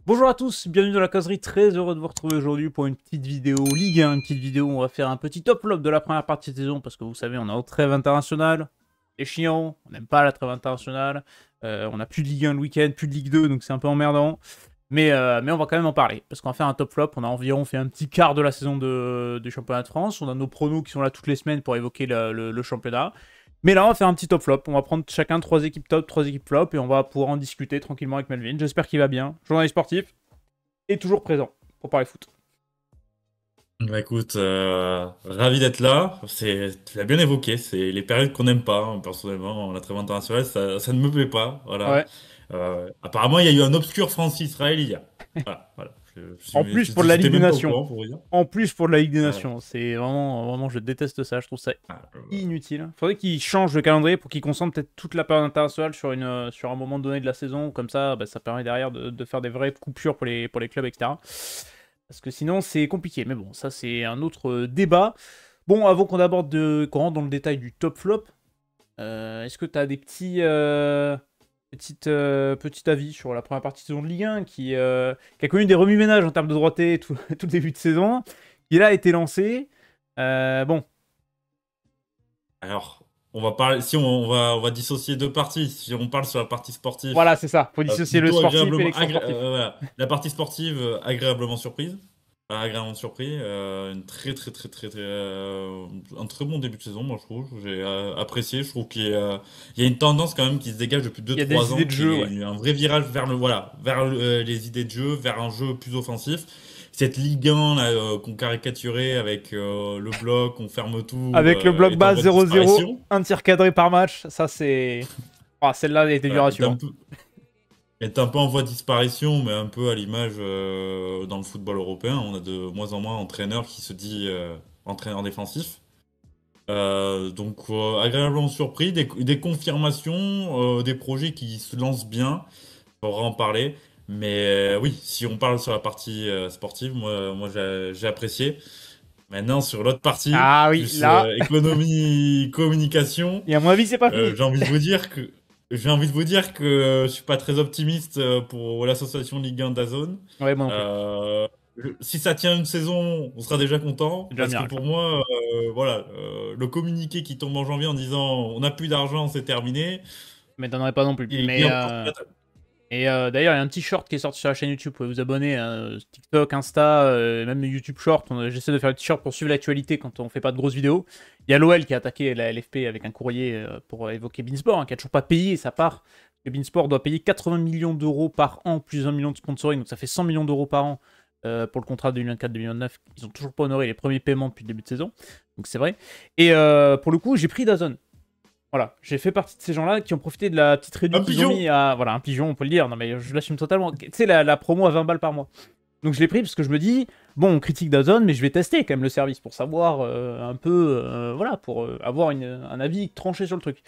Bonjour à tous, bienvenue dans la causerie, très heureux de vous retrouver aujourd'hui pour une petite vidéo Ligue 1, une petite vidéo où on va faire un petit top flop de la première partie de saison parce que vous savez on est en trêve internationale, c'est chiant, on n'aime pas la trêve internationale, on n'a plus de Ligue 1 le week-end, plus de Ligue 2 donc c'est un peu emmerdant, mais on va quand même en parler parce qu'on va faire un top flop, on a environ fait un petit quart de la saison du championnat de France, on a nos pronos qui sont là toutes les semaines pour évoquer le championnat. Mais là, on va faire un petit top flop. On va prendre chacun 3 équipes top, 3 équipes flop, et on va pouvoir en discuter tranquillement avec Melvin. J'espère qu'il va bien. Journaliste sportif, et toujours présent pour parler foot. Bah écoute, ravi d'être là. Tu l'as bien évoqué, c'est les périodes qu'on n'aime pas. Hein. Personnellement, la trêve internationale, ça ne me plaît pas. Voilà. Ouais. Apparemment, il y a eu un obscur France-Israël hier. Voilà. En plus pour de la J'étais Ligue des même pas au Nations. courant pour vous dire. En plus pour de la Ligue des Euh, Nations. C'est vraiment, vraiment, je déteste ça. Je trouve ça ah, inutile. Faudrait qu'ils changent le calendrier pour qu'ils concentrent peut-être toute la période internationale sur un moment donné de la saison. Comme ça, bah, ça permet derrière de faire des vraies coupures pour les clubs, etc. Parce que sinon, c'est compliqué. Mais bon, ça, c'est un autre débat. Bon, avant qu'on rentre dans le détail du top flop, est-ce que tu as des petits avis sur la première partie de saison de Ligue 1 qui a connu des remue-ménages en termes de droité tout, tout le début de saison, qui là a été lancé. Bon, alors, on va parler. Si on va dissocier deux parties. Si on parle sur la partie sportive, voilà, c'est ça. Faut dissocier le plutôt sportif et agréablement, l'extra-sportif. voilà. La partie sportive, agréablement surprise. Agréablement surpris. Une un très bon début de saison, moi je trouve. J'ai apprécié. Je trouve qu'il y a une tendance quand même qui se dégage depuis deux Il y a trois des idées ans, de qui jeu, est ouais. un vrai virage vers les idées de jeu, vers un jeu plus offensif. Cette Ligue 1 là, qu'on caricaturait avec le bloc, on ferme tout, Avec le bloc est en bas voie de 0-0, disparition. un tir cadré par match, ça c'est... Ah, celle-là a été dure Voilà, à suivre. est un peu en voie de disparition, mais un peu à l'image dans le football européen. On a de moins en moins d'entraîneurs qui se dit entraîneur défensif. Agréablement surpris, des confirmations, des projets qui se lancent bien. On va en parler. Mais oui, si on parle sur la partie sportive, moi j'ai apprécié. Maintenant, sur l'autre partie, Ah oui, plus là, économie, communication, et à mon avis, c'est pas fini. j'ai envie de vous dire que je suis pas très optimiste pour l'association Ligue 1 DAZN. Ouais, moi non plus. Si ça tient une saison, on sera déjà content C'est déjà un parce que miracle. pour moi, voilà, le communiqué qui tombe en janvier en disant on n'a plus d'argent, c'est terminé, Mais t'en aurais pas non plus. il est encore plus attaqué. D'ailleurs, il y a un petit short qui est sorti sur la chaîne YouTube. Vous pouvez vous abonner à TikTok, Insta, même YouTube Short. J'essaie de faire des t-shirts pour suivre l'actualité quand on fait pas de grosses vidéos. Il y a l'OL qui a attaqué la LFP avec un courrier pour évoquer Beansport, hein, qui a toujours pas payé sa part. Le Beansport doit payer 80 millions d'euros par an, plus 1 million de sponsoring. Donc ça fait 100 millions d'euros par an pour le contrat de 2024-2029. Ils ont toujours pas honoré les premiers paiements depuis le début de saison. Donc c'est vrai. Et pour le coup, j'ai pris DAZN. Voilà, j'ai fait partie de ces gens-là qui ont profité de la petite réduction Un qu'ils ont pigeon! mis à... Voilà, un pigeon, on peut le dire. Non, mais je l'assume totalement. Tu sais, la promo à 20 balles par mois. Donc je l'ai pris parce que je me dis, bon, on critique Dazn, mais je vais tester quand même le service pour savoir un peu, voilà, pour avoir un avis tranché sur le truc.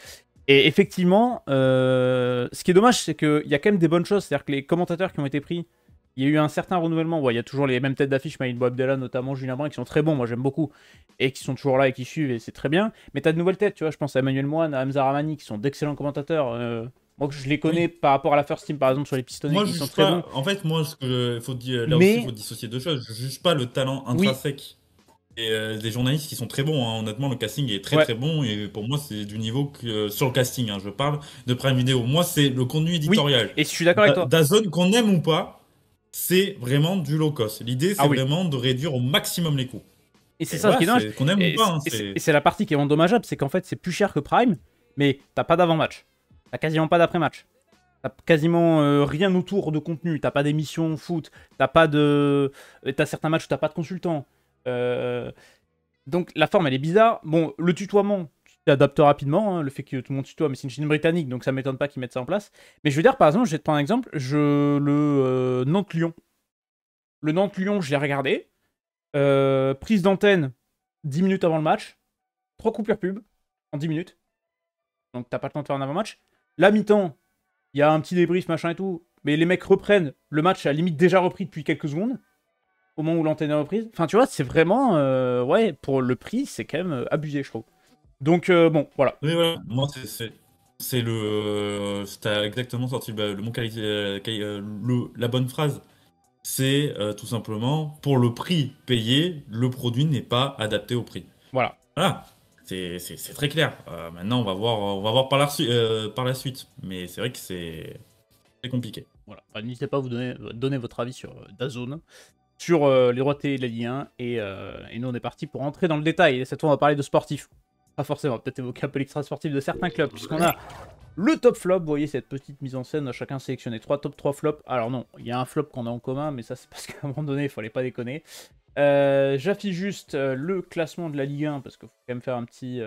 Et effectivement, ce qui est dommage, c'est qu'il y a quand même des bonnes choses. C'est-à-dire que les commentateurs qui ont été pris, il y a eu un certain renouvellement. Ouais, il y a toujours les mêmes têtes d'affiche, Maïd Abdallah notamment, Julien Brun, qui sont très bons, moi j'aime beaucoup, et qui sont toujours là et qui suivent, et c'est très bien. Mais t'as de nouvelles têtes, tu vois, je pense à Emmanuel Moine, à Hamza Ramani, qui sont d'excellents commentateurs. Moi, je les connais Oui. par rapport à la First Team, par exemple, sur les pistonnés, Moi, qui je sont juge très bons. pas. En fait, moi, là aussi, il faut Mais, dissocier deux choses. Je juge pas le talent oui, intrinsèque des journalistes qui sont très bons. Hein. Honnêtement, le casting est très ouais, très bon et pour moi, c'est du niveau sur le casting. Hein, je parle de Prime Video. Moi, c'est le contenu oui, éditorial. et je suis d'accord avec toi. DAZN, qu'on aime ou pas, c'est vraiment du low cost. L'idée, Ah c'est oui. vraiment de réduire au maximum les coûts. Et c'est Et ça ce voilà, qui est dommage. c'est qu'on aime ou Et pas. c'est Hein, et c'est- c'est et c'est la partie qui est vraiment dommageable, c'est qu'en fait, c'est plus cher que Prime, mais t'as pas d'avant-match. T'as quasiment pas d'après-match. T'as quasiment rien autour de contenu. T'as pas d'émission foot. T'as pas de. T'as certains matchs où t'as pas de consultant. Euh, Donc la forme, elle est bizarre. Bon, le tutoiement, tu t'adaptes rapidement. Hein, le fait que tout le monde tutoie, mais c'est une chaîne britannique, donc ça m'étonne pas qu'ils mettent ça en place. Mais je veux dire, par exemple, je vais te prendre un exemple. Le Nantes-Lyon. Le Nantes-Lyon, je l'ai regardé. Prise d'antenne 10 minutes avant le match. 3 coupures pub en 10 minutes. Donc t'as pas le temps de faire un avant-match. La mi-temps, il y a un petit débrief, machin et tout. Mais les mecs reprennent. Le match a limite déjà repris depuis quelques secondes. Au moment où l'antenne est reprise. Enfin, tu vois, c'est vraiment. Ouais, pour le prix, c'est quand même abusé, je trouve. Donc, bon, voilà. oui, voilà. Moi, t'as exactement sorti le mot la bonne phrase. c'est tout simplement pour le prix payé, le produit n'est pas adapté au prix. Voilà. Voilà, c'est très clair. Maintenant, on va voir par la suite. Mais c'est vrai que c'est compliqué. Voilà. Enfin, n'hésitez pas à vous donner votre avis sur DAZN, sur les royautés de la Ligue 1, et nous on est parti pour entrer dans le détail. Et cette fois on va parler de sportifs. Pas forcément, peut-être évoquer un peu l'extra sportif de certains clubs, puisqu'on a le top flop. Vous voyez cette petite mise en scène, chacun sélectionné 3 top 3 flops. Alors non, il y a un flop qu'on a en commun, mais ça c'est parce qu'à un moment donné, il fallait pas déconner. J'affiche juste le classement de la Ligue 1, parce qu'il faut quand même faire un petit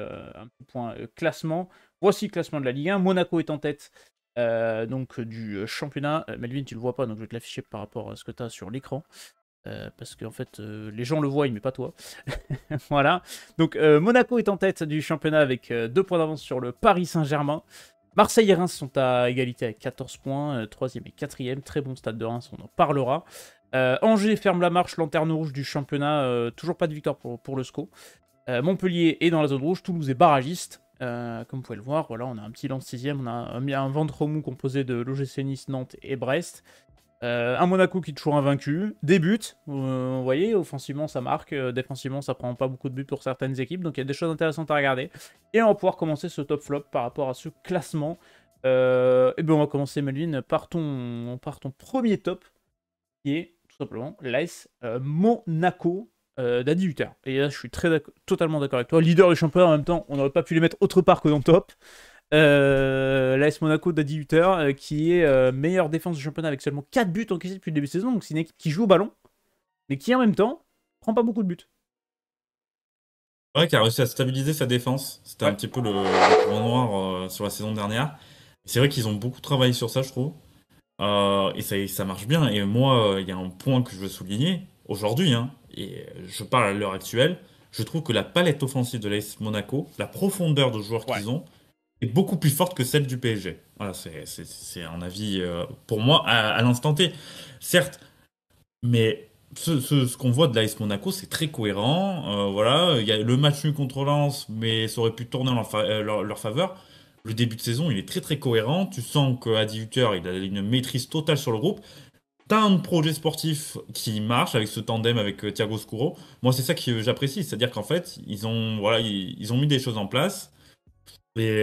point classement. Voici le classement de la Ligue 1. Monaco est en tête donc du championnat. Melvin, tu le vois pas, donc je vais te l'afficher par rapport à ce que tu as sur l'écran. Parce qu'en fait, les gens le voient, mais pas toi. Voilà. Donc, Monaco est en tête du championnat avec 2 points d'avance sur le Paris Saint-Germain. Marseille et Reims sont à égalité avec 14 points, 3e et 4e. Très bon stade de Reims, on en parlera. Angers ferme la marche, lanterne rouge du championnat. Toujours pas de victoire pour le SCO. Montpellier est dans la zone rouge, Toulouse est barragiste. Comme vous pouvez le voir, voilà, on a un petit lance 6e, on a un ventre mou composé de l'OGC Nice, Nantes et Brest. Un Monaco qui est toujours invaincu, des buts, vous voyez, offensivement ça marque, défensivement ça prend pas beaucoup de buts pour certaines équipes, donc il y a des choses intéressantes à regarder. Et on va pouvoir commencer ce top flop par rapport à ce classement. Et bien on va commencer, Melvin, par ton premier top, qui est tout simplement l'AS Monaco d'Adi Hutter. Et là je suis totalement d'accord avec toi, leader du championnat en même temps, on n'aurait pas pu les mettre autre part que dans le top. L'AS Monaco d'Adi Hutter, qui est meilleure défense du championnat avec seulement 4 buts encaissés depuis le début de saison. Donc c'est une équipe qui joue au ballon, mais qui en même temps prend pas beaucoup de buts. Ouais, qui a réussi à stabiliser sa défense. C'était un Ouais. petit peu le point noir sur la saison dernière. C'est vrai qu'ils ont beaucoup travaillé sur ça, je trouve. Et ça marche bien. Et moi, il y a un point que je veux souligner aujourd'hui, hein, et je parle à l'heure actuelle. Je trouve que la palette offensive de l'AS Monaco, la profondeur de joueurs Ouais. qu'ils ont, est beaucoup plus forte que celle du PSG. Voilà, c'est un avis pour moi à l'instant T. Certes, mais ce qu'on voit de l'AS Monaco, c'est très cohérent. Voilà, il y a le match nul contre Lens, mais ça aurait pu tourner en leur faveur. Le début de saison, il est très très cohérent. Tu sens qu'à 18h, il a une maîtrise totale sur le groupe. T'as un projet sportif qui marche avec ce tandem avec Thiago Scuro. Moi, c'est ça que j'apprécie. C'est-à-dire qu'en fait, voilà, ils ont mis des choses en place et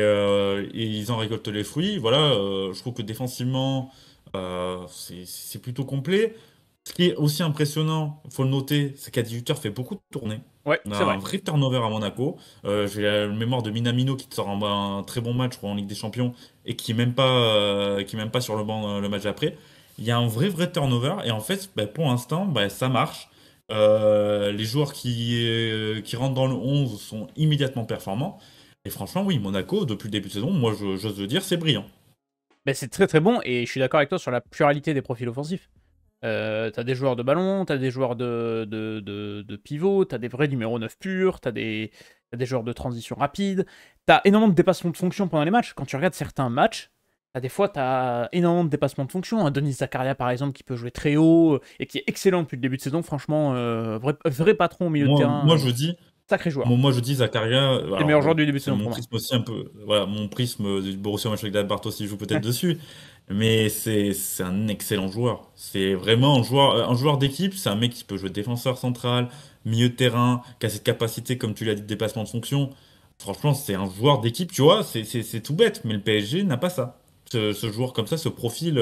ils en récoltent les fruits. Voilà, je trouve que défensivement, c'est plutôt complet. Ce qui est aussi impressionnant, faut le noter, c'est qu'Adi fait beaucoup de tournées. Ouais, On a c'est un vrai. vrai turnover à Monaco. J'ai la mémoire de Minamino qui te sort un très bon match je crois, en Ligue des Champions et qui est même pas sur le banc le match après. Il y a un vrai turnover et en fait, bah, pour l'instant, bah, ça marche. Les joueurs qui rentrent dans le 11 sont immédiatement performants. Et franchement, oui, Monaco, depuis le début de saison, moi, j'ose le dire, c'est brillant. Ben, c'est très très bon, et je suis d'accord avec toi sur la pluralité des profils offensifs. T'as des joueurs de ballon, t'as des joueurs de pivot, t'as des vrais numéros 9 purs, t'as des joueurs de transition rapide, t'as énormément de dépassements de fonction pendant les matchs. Quand tu regardes certains matchs, des fois t'as énormément de dépassements de fonction. Un Denis Zakaria par exemple qui peut jouer très haut et qui est excellent depuis le début de saison. Franchement, vrai patron au milieu de terrain, Moi, je dis, sacré joueur. moi, je dis Zakaria, C'est le alors meilleur joueur bon, du début de c'est saison mon pour moi. prisme aussi un peu, voilà, mon prisme du Borussia Mönchengladbach aussi joue peut-être dessus, mais c'est un excellent joueur. C'est vraiment un joueur d'équipe, c'est un mec qui peut jouer défenseur central, milieu de terrain, qui a cette capacité, comme tu l'as dit, de dépassement de fonction. Franchement, c'est un joueur d'équipe, tu vois, c'est tout bête, mais le PSG n'a pas ça. Ce joueur comme ça, ce profil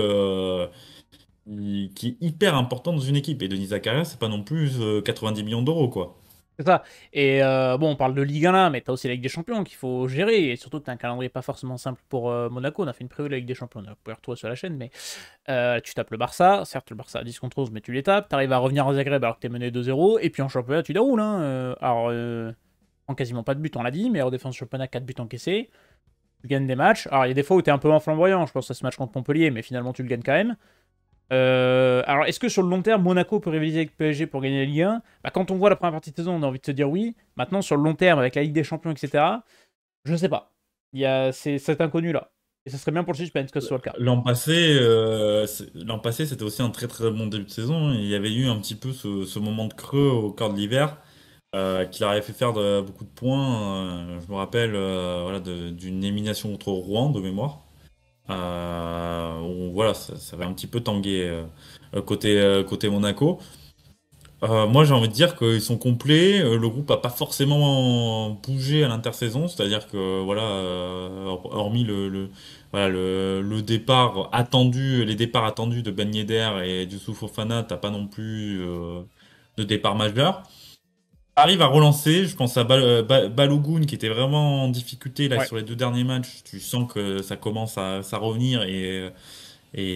qui est hyper important dans une équipe. Et Denis Zakaria, c'est pas non plus 90 millions d'euros, quoi. C'est ça. Et bon, on parle de Ligue 1 là, mais t'as aussi la Ligue des Champions qu'il faut gérer. Et surtout, t'as un calendrier pas forcément simple pour Monaco. On a fait une preview de la Ligue des Champions, on a pu retrouver sur la chaîne, mais tu tapes le Barça. Certes, le Barça a 10 contre 11, mais tu les tapes. T'arrives à revenir à Zagreb alors que t'es mené 2-0. Et puis en championnat, tu déroules. Hein. En quasiment pas de but, on l'a dit, mais en défense championnat, 4 buts encaissés. Tu gagnes des matchs. Alors, il y a des fois où t'es un peu moins flamboyant. Je pense à ce match contre Montpellier, mais finalement, tu le gagnes quand même. Alors, est-ce que sur le long terme, Monaco peut rivaliser avec PSG pour gagner la Ligue 1? Bah, quand on voit la première partie de saison, on a envie de se dire oui. Maintenant, sur le long terme, avec la Ligue des Champions, etc., je sais pas. C'est cet inconnu-là. Et ça serait bien pour le suspense que ce soit le cas. L'an passé, c'était aussi un très très bon début de saison. Il y avait eu un petit peu ce moment de creux au cœur de l'hiver qui leur avait fait faire beaucoup de points. Je me rappelle voilà, d'une élimination contre Rouen de mémoire. Voilà, ça va un petit peu tanguer côté Monaco. Moi, j'ai envie de dire qu'ils sont complets. Le groupe a pas forcément bougé à l'intersaison, c'est-à-dire que voilà, hormis voilà, le départ attendu, les départs attendus de Ben Yedder et Youssouf Fofana, t'as pas non plus de départ majeur. Arrive à relancer, je pense à Balogun qui était vraiment en difficulté là Ouais. sur les 2 derniers matchs. Tu sens que ça commence à revenir et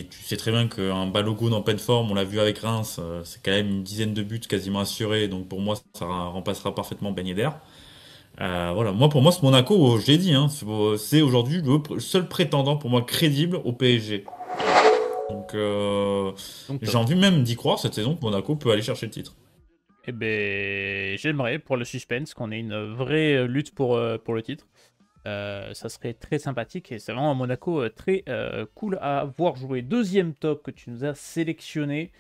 tu sais très bien qu'un Balogun en pleine forme, on l'a vu avec Reims, c'est quand même une dizaine de buts quasiment assurés. Donc pour moi, ça remplacera parfaitement Ben Yedder. Voilà, moi pour moi, ce Monaco, je l'ai dit, hein, c'est aujourd'hui le seul prétendant pour moi crédible au PSG. Voilà. Donc Donc j'ai top. envie même d'y croire cette saison que Monaco peut aller chercher le titre. Eh ben, j'aimerais pour le suspense qu'on ait une vraie lutte pour le titre. Ça serait très sympathique et c'est vraiment un Monaco très cool à voir jouer. Deuxième top que tu nous as sélectionné,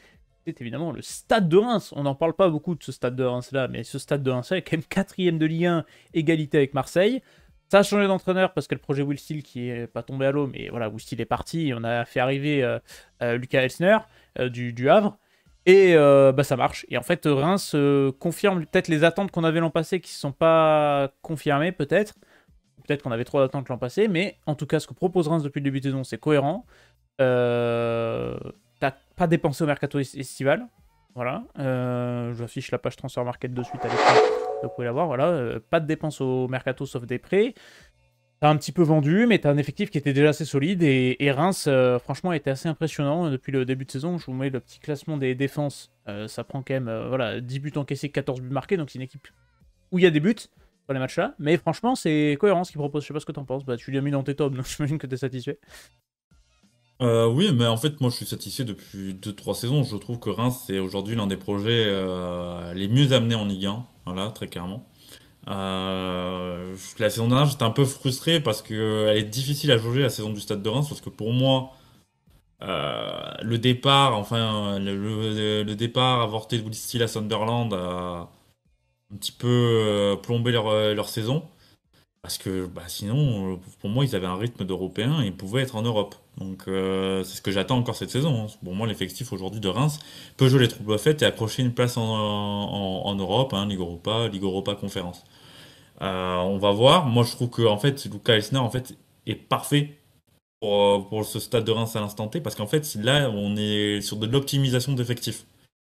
c'est évidemment le Stade de Reims. On n'en parle pas beaucoup de ce Stade de Reims là, mais ce Stade de Reims là est quand même quatrième de Ligue 1, égalité avec Marseille. Ça a changé d'entraîneur parce que le projet Will Steele qui est pas tombé à l'eau, mais voilà, Will Steele est parti. On a fait arriver Lucas Elsner du Havre. Et bah, ça marche. Et en fait, Reims confirme peut-être les attentes qu'on avait l'an passé qui ne sont pas confirmées, peut-être. Peut-être qu'on avait trop d'attentes l'an passé, mais en tout cas, ce que propose Reims depuis le début de saison, c'est cohérent. T'as pas dépensé au mercato estival. Voilà. Je vous affiche la page Transfer Market de suite à l'écran. Vous pouvez la voir. Voilà. Pas de dépenses au mercato sauf des prêts. T'as un petit peu vendu, mais t'as un effectif qui était déjà assez solide. Et Reims, franchement, a été assez impressionnant depuis le début de saison. Je vous mets le petit classement des défenses. Ça prend quand même voilà, 10 buts encaissés, 14 buts marqués. Donc c'est une équipe où il y a des buts dans les matchs-là. Mais franchement, c'est cohérent ce qu'ils proposent. Je sais pas ce que t'en penses. Bah, tu l'as mis dans tes tops, donc j'imagine que t'es satisfait. Oui, mais en fait, moi, je suis satisfait depuis 2 3 saisons. Je trouve que Reims, c'est aujourd'hui l'un des projets les mieux amenés en Ligue 1. Voilà, très clairement. La saison dernière, j'étais un peu frustré parce que elle est difficile à jauger la saison du Stade de Reims parce que pour moi, le départ, enfin, le départ avorté de Will Steele à Sunderland a un petit peu plombé leur saison. Parce que bah, sinon, pour moi, ils avaient un rythme d'Européens et ils pouvaient être en Europe. Donc c'est ce que j'attends encore cette saison, hein. Pour moi, l'effectif aujourd'hui de Reims peut jouer les troupes faites et accrocher une place en Europe, hein, Ligue Europa Conférence. On va voir. Moi, je trouve que en fait, Luca Elsner en fait est parfait pour ce stade de Reims à l'instant T parce qu'en fait, là, on est sur de l'optimisation d'effectifs.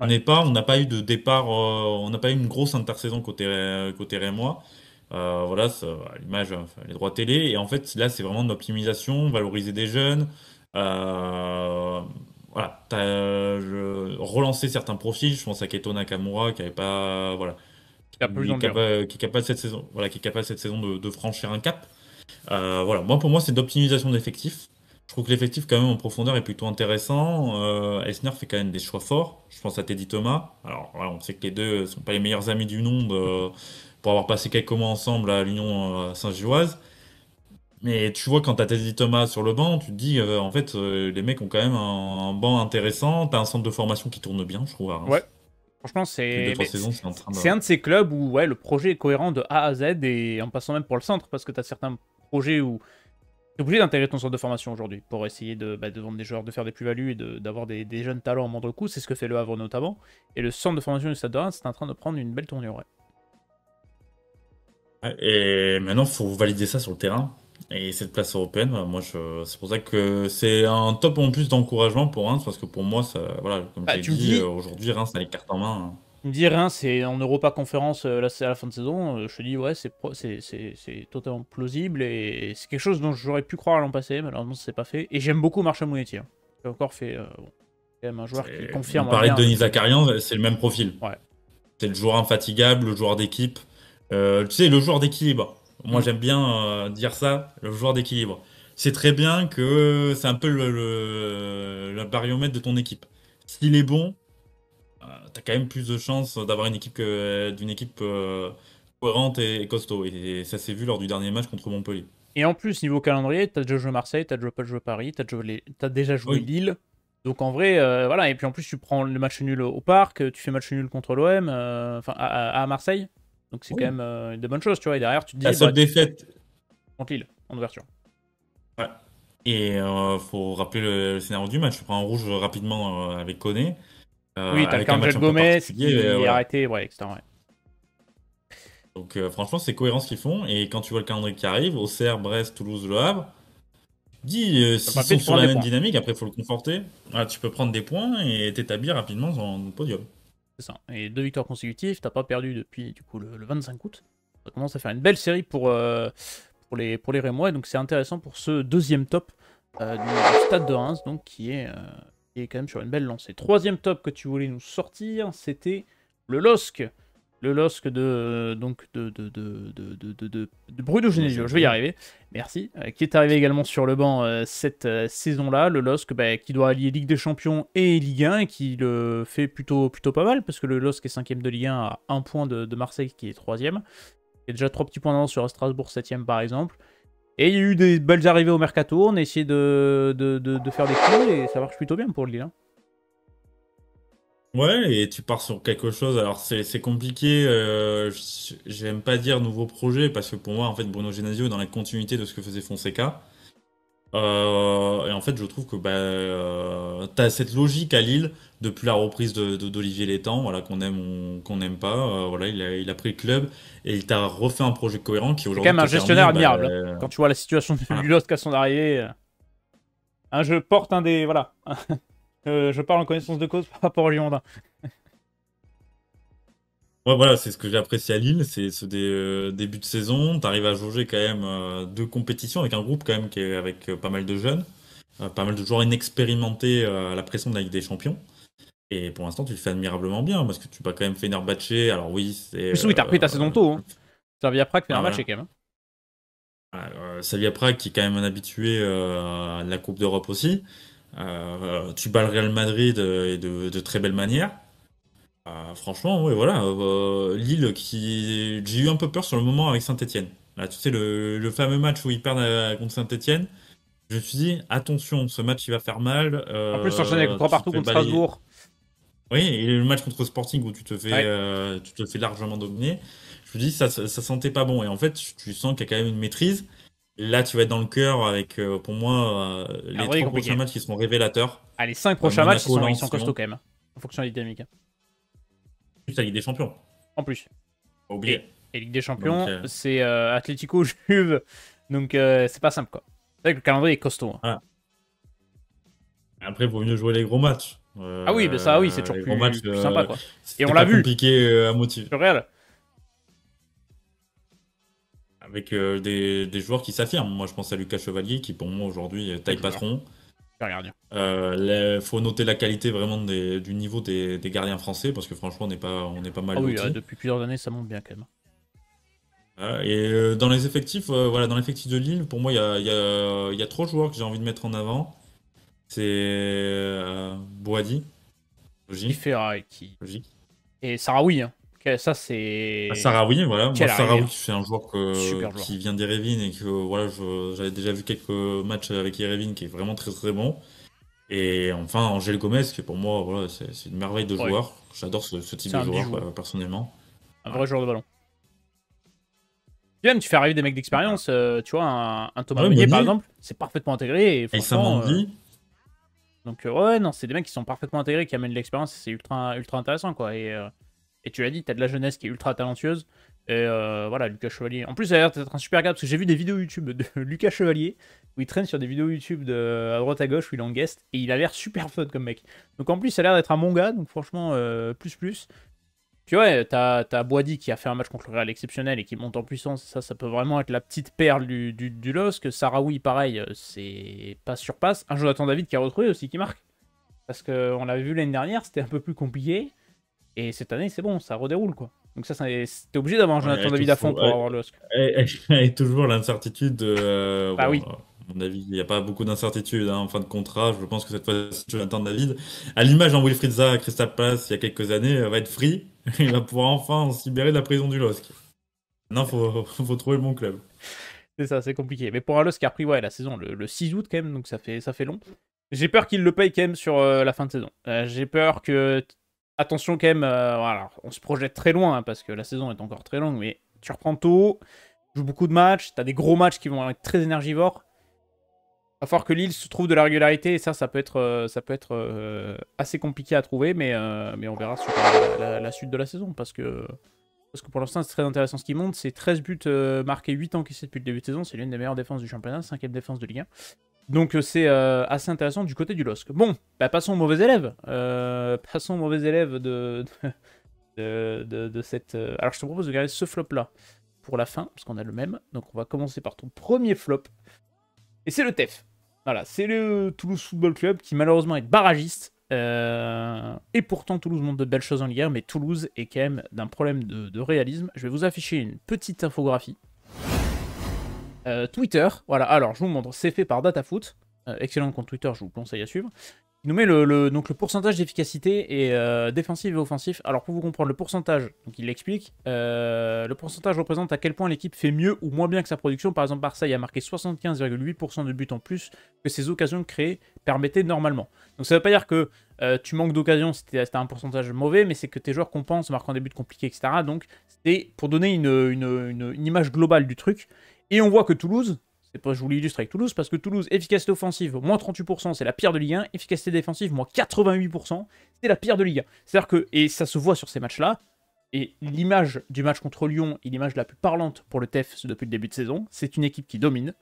Ouais. On n'a pas eu de départ, on n'a pas eu une grosse intersaison côté Rémois. Voilà, à l'image, enfin, les droits télé. Et en fait, là, c'est vraiment de l'optimisation, valoriser des jeunes. Voilà, relancer certains profils. Je pense à Keto Nakamura qui avait pas, voilà, Il y a plus dans le dur. qui est capable cette saison, voilà, qui est capable cette saison de franchir un cap. Voilà, moi pour moi, c'est d'optimisation d'effectifs. Je trouve que l'effectif quand même en profondeur est plutôt intéressant. Esner fait quand même des choix forts. Je pense à Teddy Thomas. Alors voilà, on sait que les deux sont pas les meilleurs amis du monde pour avoir passé quelques mois ensemble à l'Union Saint-Gilloise. Mais tu vois, quand t'as Teddy Thomas sur le banc, tu te dis, en fait, les mecs ont quand même un banc intéressant. T'as un centre de formation qui tourne bien, je trouve, à Ouais. Reims. Franchement, Depuis deux c'est trois mais saisons, c'est en train de... c'est un de ces clubs où ouais, le projet est cohérent de A à Z et en passant même pour le centre parce que tu as certains projets où tu es obligé d'intégrer ton centre de formation aujourd'hui pour essayer de vendre des joueurs, de faire des plus-values et d'avoir des jeunes talents en moindre coût. C'est ce que fait le Havre notamment. Et le centre de formation du Stade de Reims, c'est en train de prendre une belle tournure. Ouais. Ouais, et maintenant, il faut valider ça sur le terrain. Et cette place européenne, voilà, c'est pour ça que c'est un top en plus d'encouragement pour Reims, parce que pour moi, ça, voilà, comme je Bah, l'ai tu me dit, dis, aujourd'hui, Reims a les cartes en main, hein. tu me dis Reims, c'est en Europa Conférence, là c'est à la fin de saison. Je te dis, ouais, c'est totalement plausible et c'est quelque chose dont j'aurais pu croire l'an passé. Malheureusement, c'est pas fait. Et j'aime beaucoup Marshall Monetti. Hein. J'ai encore fait. Bon, quand même un joueur qui On confirme parlait de bien Denis depuis. Zakarian, c'est le même profil. Ouais. C'est le joueur infatigable, le joueur d'équipe. Tu sais, le joueur d'équilibre. Moi, Mm. j'aime bien dire ça, le joueur d'équilibre. C'est très bien que c'est un peu le bariomètre de ton équipe. S'il est bon, t'as quand même plus de chances d'avoir d'une équipe cohérente et costaud. Et ça s'est vu lors du dernier match contre Montpellier. Et en plus, niveau calendrier, t'as déjà joué Marseille, t'as déjà pas joué Paris, t'as déjà joué Oui, Lille. Donc en vrai, voilà. Et puis en plus, tu prends le match nul au parc, tu fais match nul contre l'OM, enfin à Marseille. Donc c'est quand oui. même de bonnes choses, tu vois. Et derrière, tu te La dis, bah, seule défaite, contre Lille, en ouverture. ouais. Et faut rappeler le scénario du match. Tu prends un rouge rapidement avec Koné, Oui, t'as le avec un match Angel un peu Gomez particulier. qui est Voilà. arrêté, ouais, etc. Ouais. Donc franchement, c'est cohérent ce qu'ils font. Et quand tu vois le calendrier qui arrive, Auxerre, Brest, Toulouse, Le Havre, dis Sur le s'ils papier, sont tu sur prends la des même points. dynamique, après il faut le conforter. Ah, tu peux prendre des points et t'établir rapidement dans le podium. C'est ça. Et 2 victoires consécutives, t'as pas perdu depuis du coup le 25 août. Ça commence à faire une belle série pour les Rémois. Et donc c'est intéressant pour ce deuxième top du Stade de Reims, donc qui est quand même sur une belle lancée. Troisième top que tu voulais nous sortir, c'était le LOSC. Le LOSC de Bruno Bruno Genesio, je vais y Genesio. arriver, merci, qui est arrivé également sur le banc cette saison-là. Le LOSC qui doit allier Ligue des Champions et Ligue 1 et qui le fait plutôt pas mal parce que le LOSC est 5ème de Ligue 1 à 1 point de Marseille qui est 3ème. Il y a déjà 3 petits points d'avance sur Strasbourg 7ème par exemple. Et il y a eu des belles arrivées au mercato, on a essayé de faire des coups et ça marche plutôt bien pour le Lille. Ouais, et tu pars sur quelque chose. Alors c'est compliqué. J'aime pas dire nouveau projet parce que pour moi, en fait, Bruno Genesio est dans la continuité de ce que faisait Fonseca. Et en fait, je trouve que t'as cette logique à Lille depuis la reprise d'Olivier Létang, voilà, qu'on aime ou qu'on n'aime pas. Voilà, il a pris le club et il t'a refait un projet cohérent qui C'est quand aujourd'hui même un te gestionnaire permet. admirable, hein. Quand tu vois la situation du Voilà. LOSC à son arrivée. Je porte un des. Voilà. Je parle en connaissance de cause par rapport au Girondins. Ouais, voilà, c'est ce que j'ai apprécié à Lille, c'est ce début de saison. T'arrives à jauger quand même deux compétitions avec un groupe quand même qui est avec pas mal de jeunes, pas mal de joueurs inexpérimentés à la pression de la Ligue des Champions. Et pour l'instant, tu le fais admirablement bien parce que tu bats quand même Fenerbahçe. Alors oui, c'est Plus oui, t'as repris ta saison tôt. Hein. Servia Prague fait ah, un match voilà. quand même. Slavia Prague qui est quand même un habitué à la Coupe d'Europe aussi. Tu bats le Real Madrid et de très belle manière. Franchement, ouais, voilà. Lille qui. J'ai eu un peu peur sur le moment avec Saint-Etienne. Là, tu sais, le fameux match où ils perdent contre Saint-Etienne. Je me suis dit, attention, ce match il va faire mal. En plus, s'enchaîner avec 3 Tu te partout fais contre balayer. Strasbourg. Oui, et le match contre Sporting où Ouais. tu te fais largement dominer. Je me dis, ça sentait pas bon. Et en fait, tu sens qu'il y a quand même une maîtrise. Là, tu vas être dans le cœur avec, pour moi, les Calendrier trois prochains compliqué. matchs qui seront révélateurs. Ah, les 5 prochains matchs, Monaco, ils Lens, sont costauds Lyon. quand même. En fonction des dynamiques. Plus la Ligue des Champions. En plus. Pas Et, oublier. et Ligue des Donc, Champions, c'est Atlético, Juve. Donc, c'est pas simple quoi. C'est vrai que le calendrier est costaud. Hein. voilà. Après, il vaut mieux jouer les gros matchs. Ah oui, bah ça, oui, c'est toujours Les gros matchs, plus sympa quoi. Et on c'est l'a pas vu compliqué à motiver. sur Real. Avec des joueurs qui s'affirment. Moi, je pense à Lucas Chevalier, qui pour moi aujourd'hui est taille Quel joueur. patron. Super gardien. Faut noter la qualité vraiment du niveau des gardiens français, parce que franchement, on est pas Ah mal oui, lotis. depuis plusieurs années, ça monte bien quand même. Et dans les effectifs, voilà, dans l'effectif de Lille, pour moi, il y a trois joueurs que j'ai envie de mettre en avant. C'est Boadi, Il logique, fait logique. Et Sarawi, hein. Ça, c'est. Sahraoui, voilà. Moi, Quelle arrivée, Sahraoui, hein. c'est un joueur Super joueur. qui vient d'Erevin et que voilà, j'avais déjà vu quelques matchs avec Erevin qui est vraiment très très bon. Et enfin, Angel Gomez, qui pour moi, voilà, c'est une merveille de Ouais, joueur. J'adore ce type c'est de un joueur, bijou. Hein. personnellement. Un Ouais. vrai joueur de ballon. Puis même, tu fais arriver des mecs Voilà. d'expérience. Tu vois, un Thomas Ouais, Meunier, par Meunier, exemple, c'est parfaitement intégré. Et Aïssa franchement. Mandi. Donc, ouais, non, c'est des mecs qui sont parfaitement intégrés, qui amènent de l'expérience. C'est ultra intéressant, quoi. Et tu l'as dit, t'as de la jeunesse qui est ultra talentueuse. Et voilà, Lucas Chevalier. En plus, ça a l'air d'être un super gars parce que j'ai vu des vidéos YouTube de Lucas Chevalier où il traîne sur des vidéos YouTube à droite à gauche où il est en guest et il a l'air super fun comme mec. Donc en plus, ça a l'air d'être un bon gars, donc franchement, plus. Puis ouais, t'as Boadi qui a fait un match contre le Real exceptionnel et qui monte en puissance. Ça peut vraiment être la petite perle du LOSC. Sarawi, pareil, c'est pas surpasse. Un Jonathan David qui a retrouvé aussi, qui marque. Parce qu'on l'avait vu l'année dernière, c'était un peu plus compliqué. Et cette année, c'est bon, ça redéroule quoi. Donc ça, t'es obligé d'avoir un Ouais, Jonathan David à fond pour avoir le Oscar. et toujours l'incertitude. Bah Bon, oui, à mon avis, il n'y a pas beaucoup d'incertitude en fin de contrat. Je pense que cette fois-ci, Jonathan David, à l'image d'en Wilfried Zaha à Crystal Palace il y a quelques années, va être free. Il va pouvoir enfin se libérer de la prison du LOSC. Maintenant, faut trouver le bon club. c'est ça, c'est compliqué. Mais pour un LOSC qui a repris ouais, la saison le 6 août quand même, donc ça fait long. J'ai peur qu'il le paye quand même sur la fin de saison. J'ai peur que... Attention quand même, voilà, on se projette très loin hein, parce que la saison est encore très longue, mais tu reprends tôt, tu joues beaucoup de matchs, t'as des gros matchs qui vont être très énergivores. Va falloir que Lille se trouve de la régularité, et ça peut être, assez compliqué à trouver, mais on verra sur la suite de la saison, parce que pour l'instant, c'est très intéressant ce qui monte. C'est 13 buts marqués, 8 encaissés depuis le début de saison. C'est l'une des meilleures défenses du championnat, 5ème défense de Ligue 1. Donc c'est assez intéressant du côté du LOSC. Bon, bah, passons aux mauvais élèves. Passons aux mauvais élèves de cette... Alors je te propose de regarder ce flop-là pour la fin, parce qu'on a le même. Donc on va commencer par ton premier flop. Et c'est le TEF. Voilà, c'est le Toulouse Football Club qui malheureusement est barragiste. Et pourtant Toulouse montre de belles choses en Ligue 1, mais Toulouse est quand même d'un problème de réalisme. Je vais vous afficher une petite infographie. Twitter, voilà, alors je vous montre, c'est fait par DataFoot, excellent compte Twitter, je vous conseille à suivre. Il nous met donc le pourcentage d'efficacité et défensif et offensif. Alors pour vous comprendre le pourcentage, donc il l'explique, le pourcentage représente à quel point l'équipe fait mieux ou moins bien que sa production. Par exemple, Marseille a marqué 75,8% de buts en plus que ses occasions créées permettaient normalement. Donc ça veut pas dire que tu manques d'occasions si t'as un pourcentage mauvais, mais c'est que tes joueurs compensent, marquant des buts compliqués, etc. Donc c'est pour donner une image globale du truc. Et on voit que Toulouse, je vous l'illustre avec Toulouse, parce que Toulouse, efficacité offensive, moins 38%, c'est la pire de Ligue 1. Efficacité défensive, moins 88%, c'est la pire de Ligue 1. C'est-à-dire que, et ça se voit sur ces matchs-là, et l'image du match contre Lyon est l'image la plus parlante pour le TEF depuis le début de saison. C'est une équipe qui domine,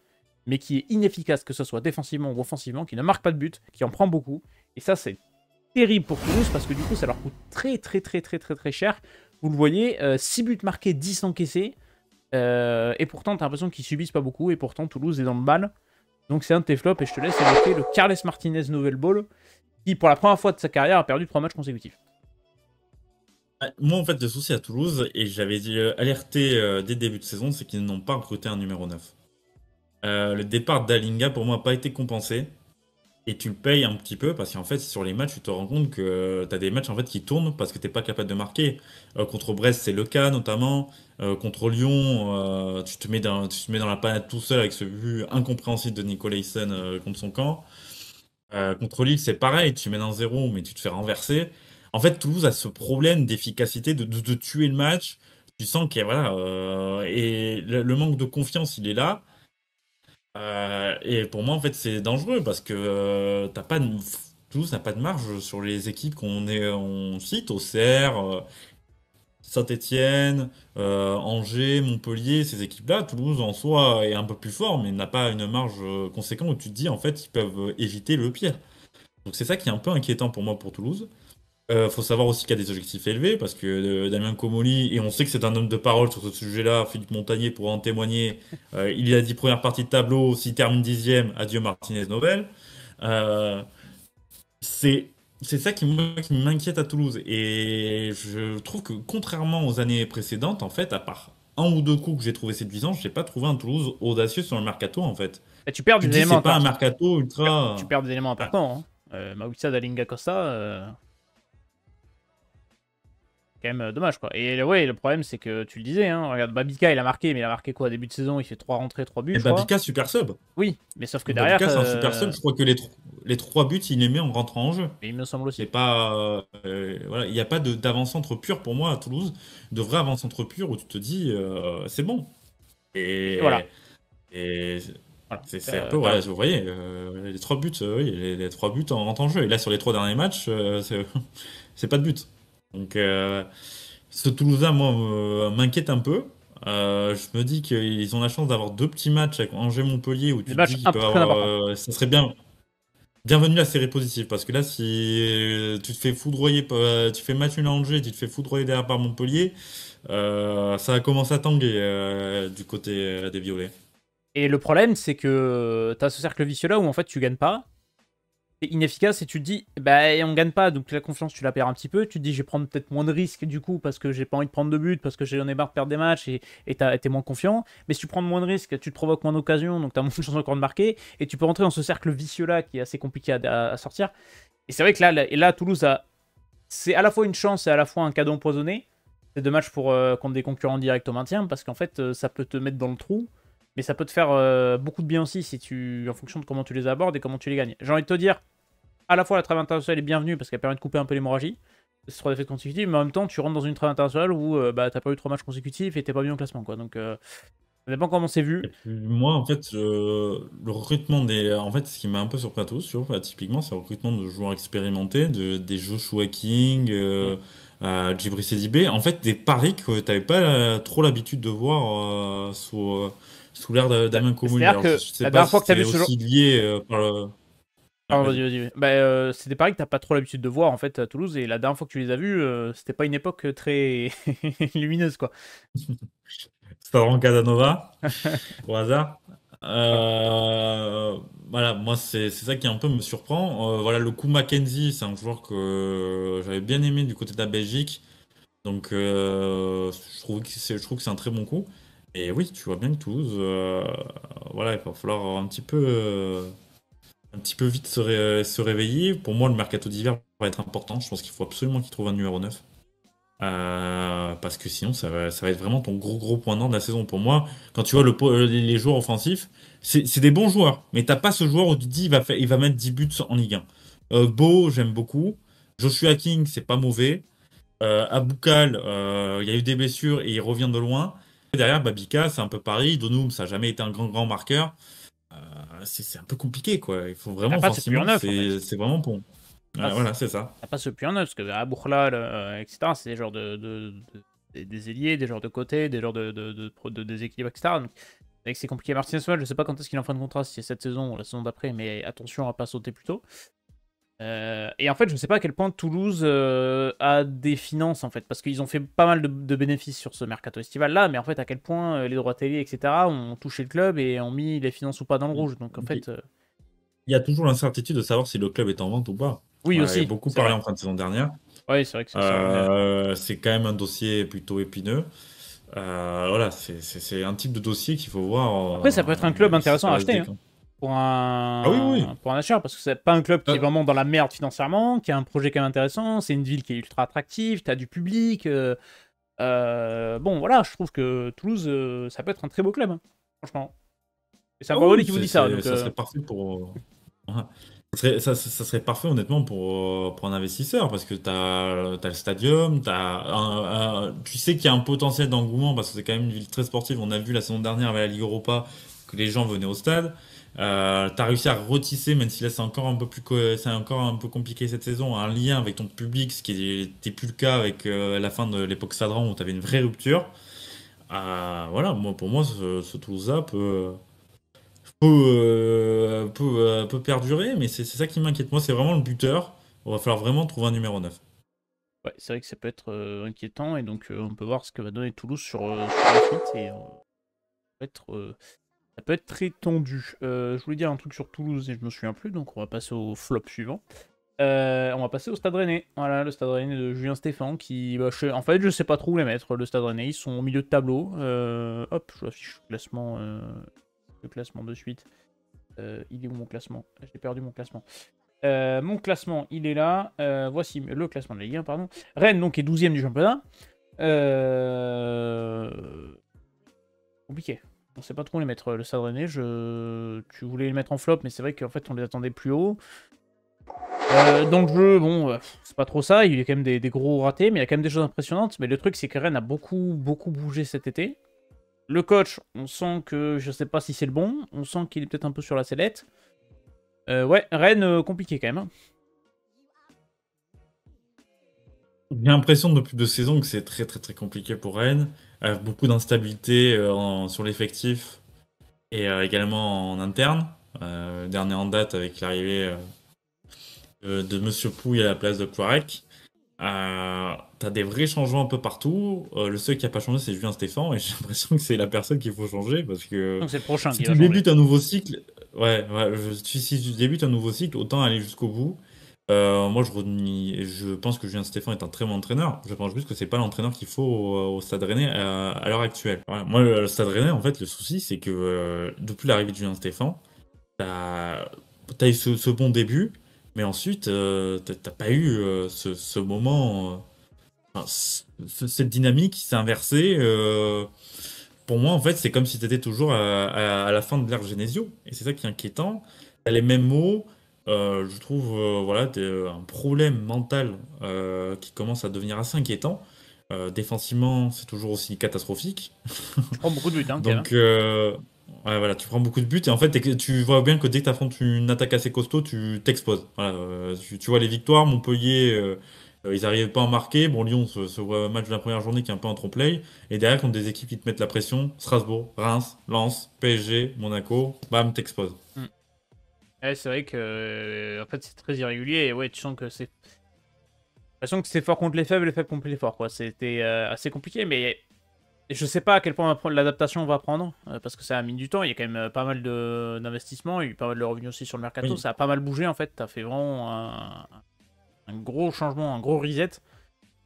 mais qui est inefficace, que ce soit défensivement ou offensivement, qui ne marque pas de but, qui en prend beaucoup. Et ça, c'est terrible pour Toulouse, parce que du coup, ça leur coûte très cher. Vous le voyez, 6 buts marqués, 10 encaissés. Et pourtant, t'as l'impression qu'ils subissent pas beaucoup, et pourtant Toulouse est dans le mal. Donc c'est un de tes flops, et je te laisse évoquer le Carles Martinez Nouvelle Ball, qui pour la première fois de sa carrière a perdu 3 matchs consécutifs. Moi, en fait, le souci à Toulouse, et j'avais alerté dès le début de saison, c'est qu'ils n'ont pas recruté un numéro 9. Le départ d'Alinga, pour moi, n'a pas été compensé. Et tu le payes un petit peu parce qu'en fait, sur les matchs, tu te rends compte que tu as des matchs en fait, qui tournent parce que tu n'es pas capable de marquer. Contre Brest, c'est le cas notamment. Contre Lyon, tu te mets dans la panade tout seul avec ce but incompréhensible de Nicolaisen contre son camp. Contre Lille, c'est pareil. Tu mets un 0 mais tu te fais renverser. En fait, Toulouse a ce problème d'efficacité, de tuer le match. Tu sens qu'il y a, voilà, et le manque de confiance, il est là. Et pour moi, en fait, c'est dangereux parce que t'as pas de... Toulouse n'a pas de marge sur les équipes on cite, Auxerre, Saint-Étienne, Angers, Montpellier, ces équipes-là. Toulouse en soi est un peu plus fort, mais n'a pas une marge conséquente où tu te dis en fait ils peuvent éviter le pire. Donc c'est ça qui est un peu inquiétant pour moi pour Toulouse. Faut savoir aussi qu'il y a des objectifs élevés parce que Damien Comolli, et on sait que c'est un homme de parole sur ce sujet-là, Philippe Montagnier pourra en témoigner, il a dit première partie de tableau, s'il termine 10e, adieu Martinez Nobel. Euh, c'est ça qui m'inquiète à Toulouse. Et je trouve que contrairement aux années précédentes, en fait, à part un ou deux coups que j'ai trouvé séduisants, j'ai pas trouvé un Toulouse audacieux sur le mercato en fait. Et tu perds Tu des dis éléments c'est pas un importants. mercato ultra. Tu perds des éléments importants. Maouissa Dalinga Costa, quand même dommage quoi. Et ouais, le problème c'est que tu le disais, hein, regarde, Babika il a marqué, mais il a marqué quoi, début de saison, il fait 3 rentrées, 3 buts, Et je crois. Babika, super sub. Oui, mais sauf que derrière, Babika, c'est un super sub. Je crois que les trois buts, il les met en rentrant en jeu. il me semble C'est aussi. pas, voilà, il n'y a pas d'avant-centre pur pour moi à Toulouse, de vrai avant-centre pur où tu te dis c'est bon. Et voilà. Et Voilà. c'est un peu, voilà, vous voyez, les trois buts, oui, les trois buts en rentrant en jeu. Et là, sur les trois derniers matchs, c'est pas de but. Donc, ce Toulousain, moi, m'inquiète un peu. Je me dis qu'ils ont la chance d'avoir deux petits matchs avec Angers-Montpellier où Des tu te matchs dis qu'ils peuvent très importants. avoir, ça serait bien. Bienvenue la série positive, parce que là, si tu te fais foudroyer, tu fais match nul à Angers, tu te fais foudroyer derrière par Montpellier, ça va commencer à tanguer du côté des Violets. Et le problème, c'est que tu as ce cercle vicieux là où en fait tu gagnes pas, c'est inefficace et tu te dis, bah on gagne pas, donc la confiance tu la perds un petit peu. Tu te dis, je vais prendre peut-être moins de risques du coup parce que j'ai pas envie de prendre de but, parce que j'en ai marre de perdre des matchs et t'es moins confiant. Mais si tu prends moins de risques, tu te provoques moins d'occasions, donc t'as moins de chances encore de marquer et tu peux rentrer dans ce cercle vicieux là qui est assez compliqué à sortir. Et c'est vrai que là, Toulouse c'est à la fois une chance et à la fois un cadeau empoisonné. C'est deux matchs contre des concurrents directs au maintien parce qu'en fait ça peut te mettre dans le trou. Mais ça peut te faire beaucoup de bien aussi en fonction de comment tu les abordes et comment tu les gagnes. J'ai envie de te dire, à la fois la trêve internationale est bienvenue parce qu'elle permet de couper un peu l'hémorragie, c'est 3 défaites consécutives, mais en même temps tu rentres dans une trêve internationale où bah, t'as pas eu 3 matchs consécutifs et t'es pas bien au classement quoi. Donc Ça dépend comment c'est vu. Et puis moi, en fait, le recrutement des. En fait, ce qui m'a un peu surpris à tous, tu vois, typiquement, c'est le recrutement de joueurs expérimentés, des Joshua King, Mm. Djibril Cédibé. En fait, des paris que t'avais pas trop l'habitude de voir sous l'ère d'Amine Koumouni. C'est-à-dire Alors, je que sais la pas dernière fois si que tu as c'est vu ce genre. aussi lié par le. Ouais, Ah, vas-y, vas-y. vas-y. Bah, c'est des paris que t'as pas trop l'habitude de voir en fait à Toulouse et la dernière fois que tu les as vus, c'était pas une époque très lumineuse quoi. Stavron Casanova, au hasard. Voilà. Voilà, moi c'est ça qui un peu me surprend. Voilà, le coup Mackenzie, c'est un joueur que j'avais bien aimé du côté de la Belgique. Donc je trouve que c'est un très bon coup. Et oui, tu vois bien que Toulouse, voilà, il va falloir un petit peu vite se réveiller. Pour moi, le mercato d'hiver va être important. Je pense qu'il faut absolument qu'il trouve un numéro 9. Parce que sinon, ça va être vraiment ton gros point noir de la saison. Pour moi, quand tu vois les joueurs offensifs, c'est des bons joueurs. Mais t'as pas ce joueur où tu te dis il va mettre 10 buts en Ligue 1. Beau, j'aime beaucoup. Joshua King, c'est pas mauvais. Aboukal, il y a eu des blessures et il revient de loin. Et derrière, Babika, c'est un peu pareil. Donoum, ça n'a jamais été un grand marqueur. C'est un peu compliqué, quoi. Il faut T'as vraiment, pas ce puits en offensivement, neuf en fait. c'est vraiment bon. Ah, Voilà, c'est ça. t'as pas ce puits en neuf parce que à Bourlal, etc. C'est des genres des ailiers, des genres de côté, des genres de déséquilibre, etc. Donc, c'est vrai que c'est compliqué. Martinez, je sais pas quand est-ce qu'il est en fin de contrat, si c'est cette saison ou la saison d'après, mais attention à pas sauter plus tôt. Et en fait, je sais pas à quel point Toulouse a des finances, en fait, parce qu'ils ont fait pas mal de bénéfices sur ce mercato estival là, mais en fait, à quel point les droits télé, etc., ont touché le club et ont mis les finances ou pas dans le rouge. Donc en fait, Il y a toujours l'incertitude de savoir si le club est en vente ou pas. oui Il y a aussi, beaucoup c'est parlé vrai. en fin de saison dernière. Oui, c'est vrai que c'est ça. Mais C'est quand même un dossier plutôt épineux. Voilà, c'est un type de dossier qu'il faut après, ça peut être un club voir si intéressant ça à va se acheter hein, décanter. Ah oui, oui. pour un acheteur, parce que c'est pas un club qui est Euh, vraiment dans la merde financièrement, qui a un projet quand même intéressant, c'est une ville qui est ultra attractive, t'as du public. Bon, voilà, je trouve que Toulouse, ça peut être un très beau club, hein, franchement. Et c'est un ah Bordelais oui, qui vous dit ça, donc ça serait parfait pour. Ouais. Ça serait parfait honnêtement pour un investisseur parce que t'as le stadium, tu sais qu'il y a un potentiel d'engouement parce que c'est quand même une ville très sportive. On a vu la saison dernière avec la Ligue Europa que les gens venaient au stade. T'as réussi à retisser, même si là c'est encore un peu c'est encore un peu compliqué cette saison, un lien avec ton public, ce qui n'était plus le cas avec la fin de l'époque Sadran où t'avais une vraie rupture. Voilà, pour moi ce Toulouse-là peut perdurer, mais c'est ça qui m'inquiète. Moi, c'est vraiment le buteur. Il va falloir vraiment trouver un numéro 9. ouais, c'est vrai que ça peut être inquiétant, et donc on peut voir ce que va donner Toulouse sur la suite, et ça peut être très tendu. Je voulais dire un truc sur Toulouse et je me souviens plus, donc on va passer au flop suivant. On va passer au Stade Rennais. Voilà, le Stade Rennais de Julien Stéphan qui... Bah, en fait, je sais pas trop où les mettre, le Stade Rennais. Ils sont au milieu de tableau. Hop, je affiche le classement de suite. Il est où mon classement? J'ai perdu mon classement. Mon classement, il est là. Voici le classement de la Ligue 1, pardon. Rennes, donc, est 12ème du championnat. Euh... Compliqué. On sait pas trop où les mettre, le Stade Rennais. Tu voulais les mettre en flop, mais c'est vrai qu'en fait, on les attendait plus haut. Dans le jeu, bon, c'est pas trop ça. Il y a quand même des gros ratés, mais il y a quand même des choses impressionnantes. Mais le truc, c'est que Rennes a beaucoup bougé cet été. Le coach, on sent que je sais pas si c'est le bon. On sent qu'il est peut-être un peu sur la sellette. Ouais, Rennes, compliqué quand même, hein. J'ai l'impression depuis 2 saisons que c'est très compliqué pour Rennes. Beaucoup d'instabilité sur l'effectif et également en interne. Dernier en date avec l'arrivée de Monsieur Pouille à la place de Kouarek. T'as des vrais changements un peu partout. Le seul qui a pas changé, c'est Julien Stéphan, et j'ai l'impression que c'est la personne qu'il faut changer parce que Donc c'est le prochain si qui va tu changer. débutes un nouveau cycle, si tu débutes un nouveau cycle, autant aller jusqu'au bout. Moi, je pense que Julien Stéphan est un très bon entraîneur. Je pense juste que c'est pas l'entraîneur qu'il faut au Stade Rennais à l'heure actuelle. Voilà. Moi, le Stade Rennais, en fait, le souci, c'est que depuis l'arrivée de Julien Stéphan, t'as as eu ce bon début, mais ensuite, t'as pas eu ce moment, enfin, cette dynamique qui s'est inversée. Pour moi, en fait, c'est comme si t'étais toujours à la fin de l'ère Genesio. Et c'est ça qui est inquiétant. T'as les mêmes mots. Je trouve, voilà, un problème mental qui commence à devenir assez inquiétant. Défensivement, c'est toujours aussi catastrophique. Je prends beaucoup de buts, hein, quand même. Donc, ouais, voilà, tu prends beaucoup de buts et en fait, tu vois bien que dès que tu affrontes une attaque assez costaud, tu t'exposes. Voilà, tu vois les victoires, Montpellier, ils n'arrivaient pas à marquer. Bon, Lyon, ce match de la première journée qui est un peu en trompe-l'œil. Et derrière, contre des équipes qui te mettent la pression, Strasbourg, Reims, Lens, PSG, Monaco, bam, t'exposes. Mm. Ouais, c'est vrai que en fait c'est très irrégulier et ouais, tu sens que c'est. J'ai l'impression que c'est fort contre les faibles contre les forts, quoi. C'était assez compliqué, mais je sais pas à quel point l'adaptation va prendre, parce que ça a mis du temps. Il y a quand même pas mal d'investissements, il y a eu pas mal de revenus aussi sur le mercato. Oui, Ça a pas mal bougé en fait. T'as fait vraiment un gros changement, un gros reset.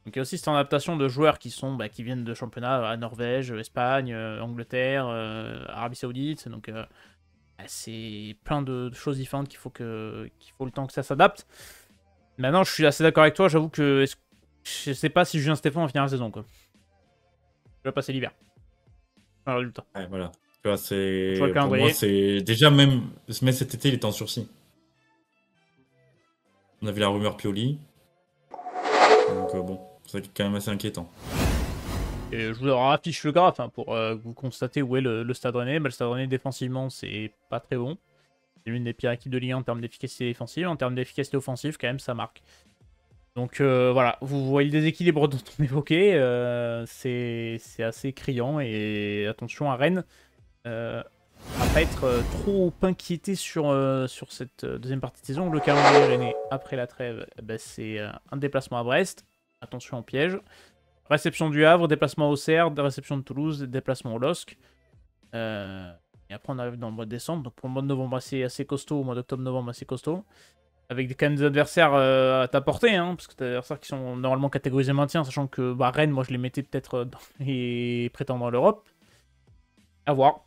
Donc il y a aussi cette adaptation de joueurs qui sont qui viennent de championnats à Norvège, Espagne, Angleterre, Arabie Saoudite. Donc c'est plein de choses différentes qu'il faut le temps que ça s'adapte. Maintenant, je suis assez d'accord avec toi. J'avoue que je sais pas si Julien Stéphan va finir la saison, quoi. Il va passer l'hiver. Un résultat. ouais, voilà. Tu vois, Je vois le pour moi, calendrier. c'est déjà même, mais cet été, il était en sursis. On avait la rumeur Pioli. Donc, bon, c'est quand même assez inquiétant. Et je vous affiche le graphe, hein, pour que vous constatez où est le Stade Rennais. Le Stade Rennais, défensivement, c'est pas très bon. C'est l'une des pires équipes de Ligue 1 en termes d'efficacité défensive. En termes d'efficacité offensive, quand même, ça marque. Donc voilà, vous voyez le déséquilibre dont on évoquait. C'est assez criant. Et attention à Rennes. À pas être trop inquiété sur cette deuxième partie de saison. Le calendrier rennais après la trêve, c'est un déplacement à Brest. Attention au piège. Réception du Havre, déplacement au Auxerre, réception de Toulouse, déplacement au LOSC. Et après, on arrive dans le mois de décembre. Donc pour le mois de novembre, assez costaud. Au mois d'octobre-novembre, assez costaud. Avec quand même des adversaires à ta portée, hein, parce que t'as des adversaires qui sont normalement catégorisés maintien, sachant que Rennes, moi, je les mettais peut-être dans les prétendants à l'Europe. À voir.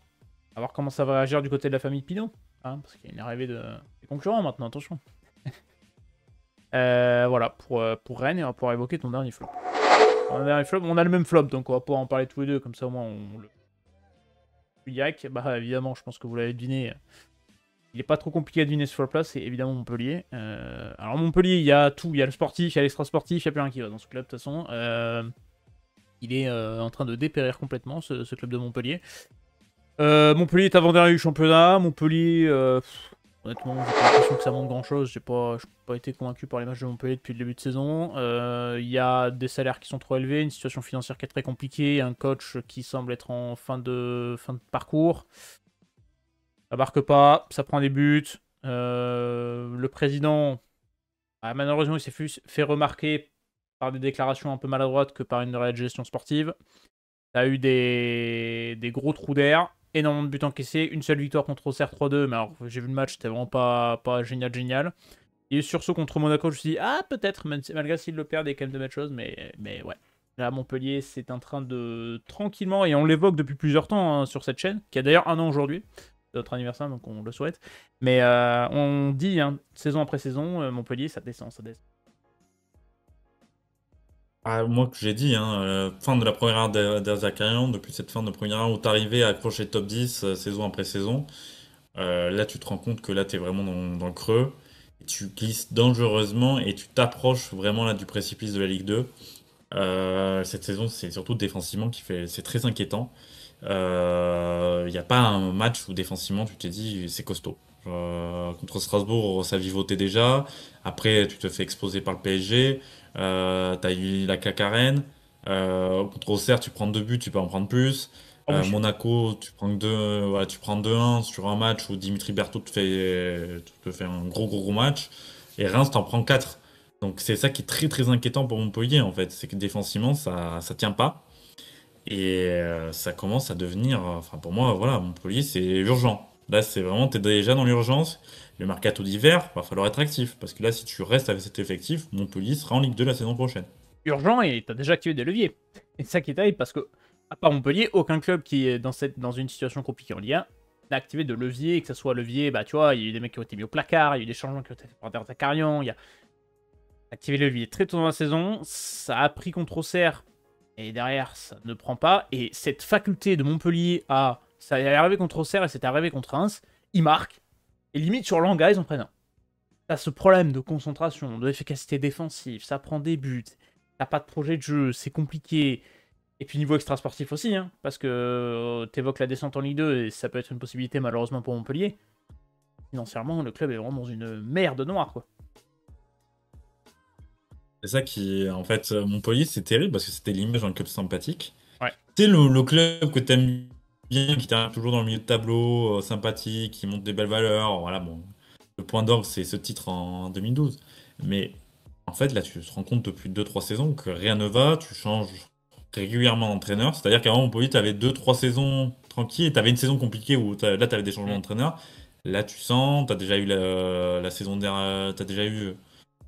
À voir comment ça va réagir du côté de la famille Pinot. Hein, parce qu'il y a une arrivée des concurrents maintenant, attention. Voilà, pour Rennes, et on va pouvoir évoquer ton dernier flop. On a le même flop, donc on va pouvoir en parler tous les deux, comme ça au moins on le... Yak, bah évidemment, je pense que vous l'avez deviné. Il n'est pas trop compliqué à deviner ce flop-là, c'est évidemment Montpellier. Alors Montpellier, il y a tout, il y a le sportif, il y a l'extra-sportif, il y a plus rien qui va dans ce club de toute façon. Il est en train de dépérir complètement, ce club de Montpellier. Montpellier est avant-dernier du championnat. Montpellier, honnêtement, j'ai pas l'impression que ça monte grand-chose. J'ai pas été convaincu par les matchs de Montpellier depuis le début de saison. Il y a des salaires qui sont trop élevés, une situation financière qui est très compliquée, un coach qui semble être en fin de parcours. Ça marque pas, ça prend des buts. Le président, malheureusement, il s'est fait remarquer par des déclarations un peu maladroites que par une réelle gestion sportive. Ça a eu des gros trous d'air, énormément de buts encaissés, une seule victoire contre Auxerre 3-2, mais alors j'ai vu le match, c'était vraiment pas génial. Et sur ce contre Monaco, je me suis dit, ah peut-être, malgré s'ils le perdent, il y a quand même de belles choses, mais ouais. Là, Montpellier, c'est en train de tranquillement, et on l'évoque depuis plusieurs temps, hein, sur cette chaîne, qui a d'ailleurs un an aujourd'hui. C'est notre anniversaire, donc on le souhaite. Mais on dit, hein, saison après saison, Montpellier, ça descend. Ah, moi, que j'ai dit, hein, fin de la première ère d'Azakarian, depuis cette fin de première ère où t'arrivais à accrocher top 10 saison après saison, là tu te rends compte que là t'es vraiment dans le creux, et tu glisses dangereusement et tu t'approches vraiment là du précipice de la Ligue 2. Cette saison, c'est surtout défensivement c'est très inquiétant. Il n'y a pas un match où défensivement tu t'es dit c'est costaud. Contre Strasbourg, ça vivotait déjà. Après, tu te fais exposer par le PSG. T'as eu la claque à Rennes. Contre Auxerre, tu prends deux buts, tu peux en prendre plus. Ah oui. Monaco, tu prends voilà, tu prends 2-1 sur un match où Dimitri Berthaud te fait un gros match. Et Reims, t'en prends 4. Donc c'est ça qui est très très inquiétant pour Montpellier en fait. C'est que défensivement, ça tient pas. Et ça commence à devenir, enfin pour moi, voilà, Montpellier, c'est urgent. Là, c'est vraiment, t'es déjà dans l'urgence. Le mercato d'hiver, va falloir être actif. Parce que là, si tu restes avec cet effectif, Montpellier sera en Ligue 2 la saison prochaine. Urgent, et t'as déjà activé des leviers. Et c'est ça qui est terrible, parce que, à part Montpellier, aucun club qui est dans une situation compliquée en Ligue 1 n'a activé de levier, que ce soit levier, bah tu vois, il y a eu des mecs qui ont été mis au placard, il y a eu des changements qui ont été faits par Zakarian, il y a activé le levier très tôt dans la saison, ça a pris contre Auxerre, et derrière, ça ne prend pas, et cette faculté de Montpellier à... Ça est arrivé contre Auxerre et c'était arrivé contre Reims, ils marquent, et limite sur l'anga, ils en prennent un. T'as ce problème de concentration, d'efficacité défensive, ça prend des buts, t'as pas de projet de jeu, c'est compliqué. Et puis niveau extra-sportif aussi, hein, parce que t'évoques la descente en Ligue 2 et ça peut être une possibilité malheureusement pour Montpellier. Financièrement, le club est vraiment dans une merde noire, quoi. C'est ça qui, en fait, Montpellier, c'est terrible parce que c'était l'image d'un club sympathique. Ouais. C'est le club que t'aimes bien, qui t'arrive toujours dans le milieu de tableau, sympathique, qui montre des belles valeurs. Voilà, bon. Le point d'orgue, c'est ce titre en 2012. Mais en fait, là, tu te rends compte depuis 2-3 saisons que rien ne va. Tu changes régulièrement d'entraîneur. C'est-à-dire qu'avant, Montpellier, tu avais 2-3 saisons tranquilles et tu avais une saison compliquée où là, tu avais des changements Mm. d'entraîneur. Là, tu sens, tu as déjà eu la saison dernière, tu as déjà eu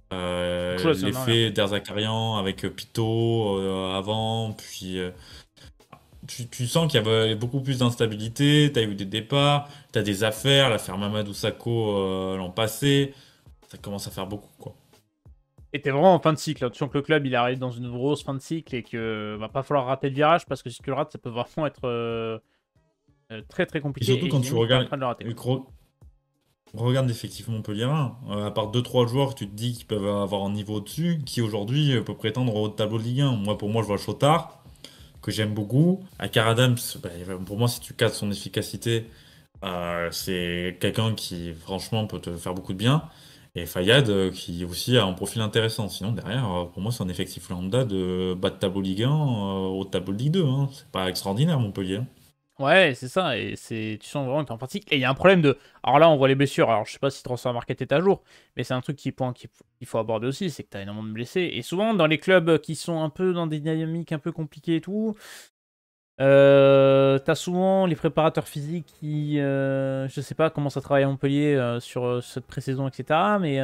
Toujours la saison dernière. l'effet d'Erzakarian avec Pito avant, puis tu sens qu'il y avait beaucoup plus d'instabilité, tu as eu des départs, tu as des affaires, l'affaire Mamadou Sakho l'an passé, ça commence à faire beaucoup quoi. Et t'es vraiment en fin de cycle, hein. Tu sens que le club il arrive dans une grosse fin de cycle et que va pas falloir rater le virage parce que si tu le rates, ça peut vraiment être très très Et compliqué surtout et quand tu limite t'es en regardes, train de le rater, quoi. regarde l'effectif montpelliérain, à part deux trois joueurs que tu te dis qu'ils peuvent avoir un niveau au-dessus, qui aujourd'hui peut prétendre au haut de tableau de Ligue 1. Moi pour moi je vois Chotard, que j'aime beaucoup. Akar Adams, bah, pour moi si tu cadres son efficacité, c'est quelqu'un qui, franchement, peut te faire beaucoup de bien. Et Fayad, qui aussi a un profil intéressant. Sinon, derrière, pour moi, c'est un effectif lambda de bas de tableau Ligue 1 au tableau de Ligue 2. Hein. C'est pas extraordinaire, Montpellier. Hein. Ouais, c'est ça, et tu sens vraiment que t'es en fin de cycle. Et il y a un problème de. Alors là, on voit les blessures. Alors je sais pas si Transfer Market est à jour, mais c'est un truc qu'il faut aborder aussi, c'est que t'as énormément de blessés. Et souvent, dans les clubs qui sont un peu dans des dynamiques un peu compliquées et tout, t'as souvent les préparateurs physiques qui, je sais pas comment ça travaille à Montpellier sur cette pré-saison, etc. Mais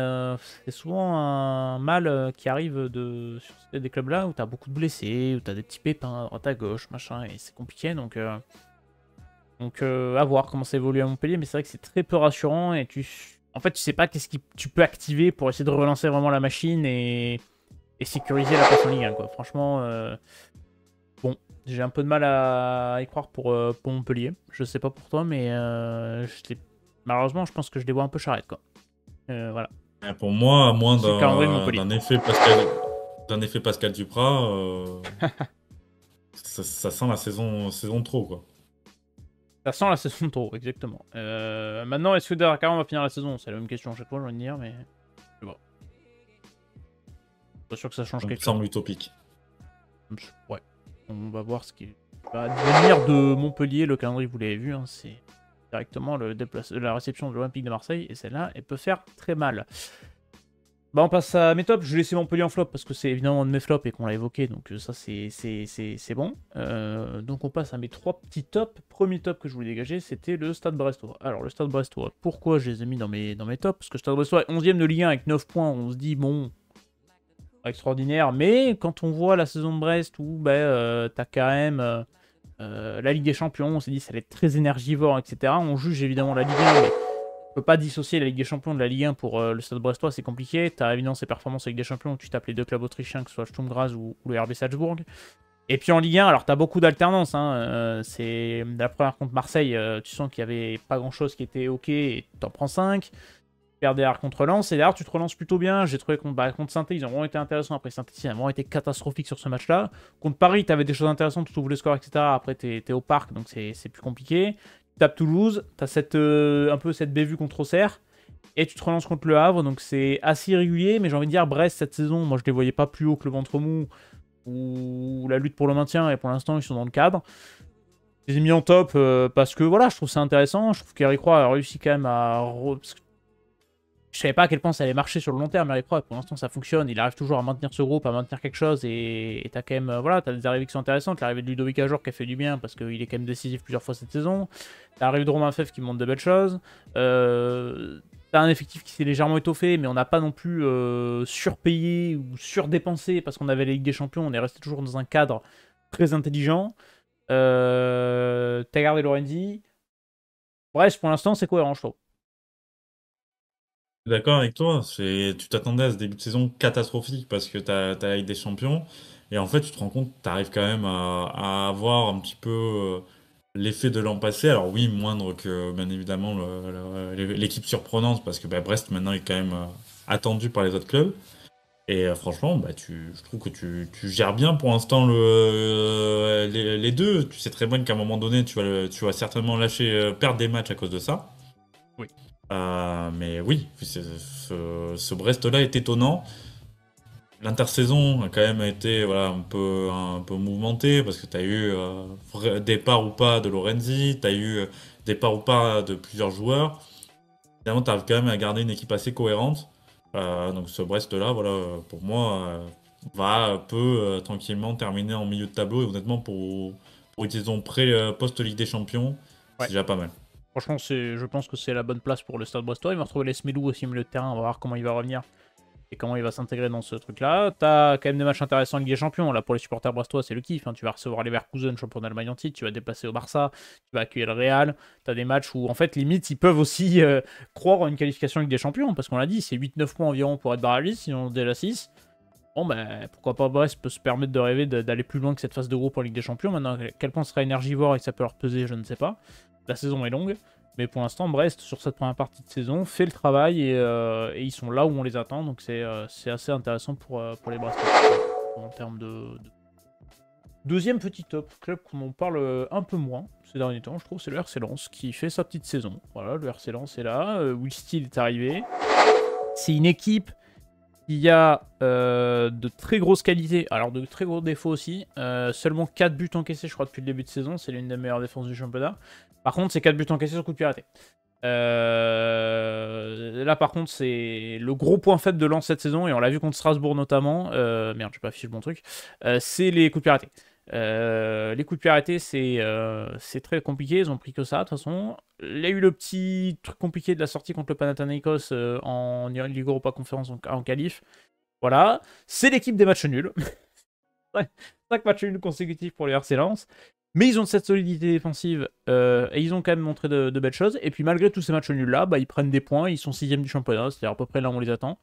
c'est souvent un mal qui arrive sur des clubs-là où t'as beaucoup de blessés, où t'as des petits pépins à droite à gauche, machin, et c'est compliqué. Donc, à voir comment ça évolue à Montpellier, mais c'est vrai que c'est très peu rassurant et en fait, tu sais pas qu'est-ce que tu peux activer pour essayer de relancer vraiment la machine et sécuriser la place en Ligue 1, quoi. Franchement, bon, j'ai un peu de mal à y croire pour Montpellier. Je sais pas pour toi, mais malheureusement, je pense que je les vois un peu charrettes, quoi. Voilà. Et pour moi, à moins C'est le calendrier de Montpellier. d'un effet Pascal Duprat, ça sent la saison trop, quoi. Ça sent la saison de trop, exactement. Maintenant, est-ce que Dakar va finir la saison? C'est la même question à chaque fois, je vais dire, mais je sais pas. Pas sûr que ça change Ça me quelque chose. semble utopique. Ouais. On va voir ce qui va devenir de Montpellier. Le calendrier, vous l'avez vu, hein, c'est directement la réception de l'Olympique de Marseille. Et celle-là, elle peut faire très mal. Bah, on passe à mes tops. Je vais laisser Montpellier en flop parce que c'est évidemment un de mes flops et qu'on l'a évoqué. Donc ça, c'est bon. Donc on passe à mes trois petits tops. Premier top que je voulais dégager, c'était le Stade Brestois. Alors le Stade Brestois, pourquoi je les ai mis dans mes tops? Parce que le Stade Brestois est 11ème de Ligue 1 avec 9 points. On se dit, bon, extraordinaire. Mais quand on voit la saison de Brest où t'as quand même la Ligue des Champions, on s'est dit ça allait être très énergivore, etc. On juge évidemment la Ligue 1, mais on peut pas dissocier la Ligue des Champions de la Ligue 1 pour le Stade Brestois, c'est compliqué. T'as évidemment ces performances avec des champions où tu tapes les deux clubs autrichiens, que ce soit Sturm Graz ou le RB Salzbourg. Et puis en Ligue 1, alors t'as beaucoup d'alternance. Hein. C'est la première contre Marseille, tu sens qu'il y avait pas grand chose qui était ok et t'en prends 5. Perds derrière contre Lens et derrière tu te relances plutôt bien. J'ai trouvé contre Saint-Étienne, ils ont vraiment été intéressants. Après Saint-Étienne a vraiment été catastrophique sur ce match-là. Contre Paris, t'avais des choses intéressantes, tu trouves le score, etc. Après t'es au parc, donc c'est plus compliqué. Tu tapes Toulouse, t'as un peu cette bévue contre Auxerre. Et tu te relances contre le Havre, donc c'est assez irrégulier. Mais j'ai envie de dire, Brest cette saison, moi je les voyais pas plus haut que le ventre mou ou la lutte pour le maintien. Et pour l'instant, ils sont dans le cadre. Je les ai mis en top parce que voilà, je trouve ça intéressant. Je trouve qu'Eric Roy a réussi quand même parce que je savais pas à quel point ça allait marcher sur le long terme, Eric Roy. Pour l'instant, ça fonctionne. Il arrive toujours à maintenir ce groupe, à maintenir quelque chose. Et t'as quand même, voilà, t'as des arrivées qui sont intéressantes. L'arrivée de Ludovic Ajor qui a fait du bien parce qu'il est quand même décisif plusieurs fois cette saison. T'as l'arrivée de Romain Fèvre qui montre de belles choses. T'as un effectif qui s'est légèrement étoffé, mais on n'a pas non plus surpayé ou surdépensé parce qu'on avait la Ligue des Champions. On est resté toujours dans un cadre très intelligent. T'as gardé Lorenzi. Bref, pour l'instant, c'est cohérent, je trouve. D'accord avec toi, tu t'attendais à ce début de saison catastrophique parce que t'as la Ligue des Champions et en fait tu te rends compte que t'arrives quand même à avoir un petit peu l'effet de l'an passé. Alors oui, moindre que bien évidemment l'équipe surprenante parce que Brest maintenant est quand même attendu par les autres clubs. Et franchement, bah, je trouve que tu gères bien pour l'instant les deux. Tu sais très bien qu'à un moment donné, tu vas certainement lâcher, perdre des matchs à cause de ça. Oui. Mais oui, ce Brest-là est étonnant. L'intersaison a quand même été voilà, un peu mouvementée parce que tu as eu départ ou pas de Lorenzi, tu as eu départ ou pas de plusieurs joueurs. Finalement, tu arrives quand même à garder une équipe assez cohérente. Donc ce Brest-là, voilà, pour moi, peut tranquillement terminer en milieu de tableau. Et honnêtement, pour une saison post-Ligue des Champions, c'est Ouais. déjà pas mal. Franchement, je pense que c'est la bonne place pour le Stade Brestois. Il va retrouver les Smelou aussi au milieu de terrain. On va voir comment il va revenir et comment il va s'intégrer dans ce truc-là. T'as quand même des matchs intéressants en Ligue des Champions. Là, pour les supporters brestois, c'est le kiff, hein. Tu vas recevoir les Leverkusen, champion d'Allemagne en titre. Tu vas te déplacer au Barça. Tu vas accueillir le Real. T'as des matchs où, en fait, limite, ils peuvent aussi croire en une qualification en Ligue des Champions. Parce qu'on l'a dit, c'est 8-9 points environ pour être barragiste, sinon dès la 6. Bon, ben, pourquoi pas Brest peut se permettre de rêver d'aller plus loin que cette phase de groupe en Ligue des Champions. Maintenant, à quel point sera énergivore et que ça peut leur peser, je ne sais pas. La saison est longue. Mais pour l'instant, Brest, sur cette première partie de saison, fait le travail et ils sont là où on les attend. Donc c'est assez intéressant pour les Brestois en termes de... Deuxième petit top, club qu'on en parle un peu moins ces derniers temps, je trouve, c'est le RC Lens qui fait sa petite saison. Voilà, le RC Lens est là, Will Steele est arrivé. C'est une équipe qui a de très grosses qualités, alors de très gros défauts aussi. Seulement 4 buts encaissés, je crois, depuis le début de saison. C'est l'une des meilleures défenses du championnat. Par contre, c'est 4 buts encaissés sur coup de pied arrêté. Là, par contre, c'est le gros point faible de Lens cette saison, et on l'a vu contre Strasbourg notamment. Merde, j'ai pas affiché le bon truc. C'est les coups de pied arrêtés. Les coups de pied arrêtés, c'est très compliqué. Ils ont pris que ça, de toute façon. Il y a eu le petit truc compliqué de la sortie contre le Panathinaikos en Ligue Europa Conférence en qualif. Voilà. C'est l'équipe des matchs nuls. 5 matchs nuls consécutifs pour les RC Lens. Mais ils ont cette solidité défensive et ils ont quand même montré de belles choses. Et puis malgré tous ces matchs nuls-là, bah, ils prennent des points. Ils sont 6ème du championnat, c'est-à-dire à peu près là où on les attend.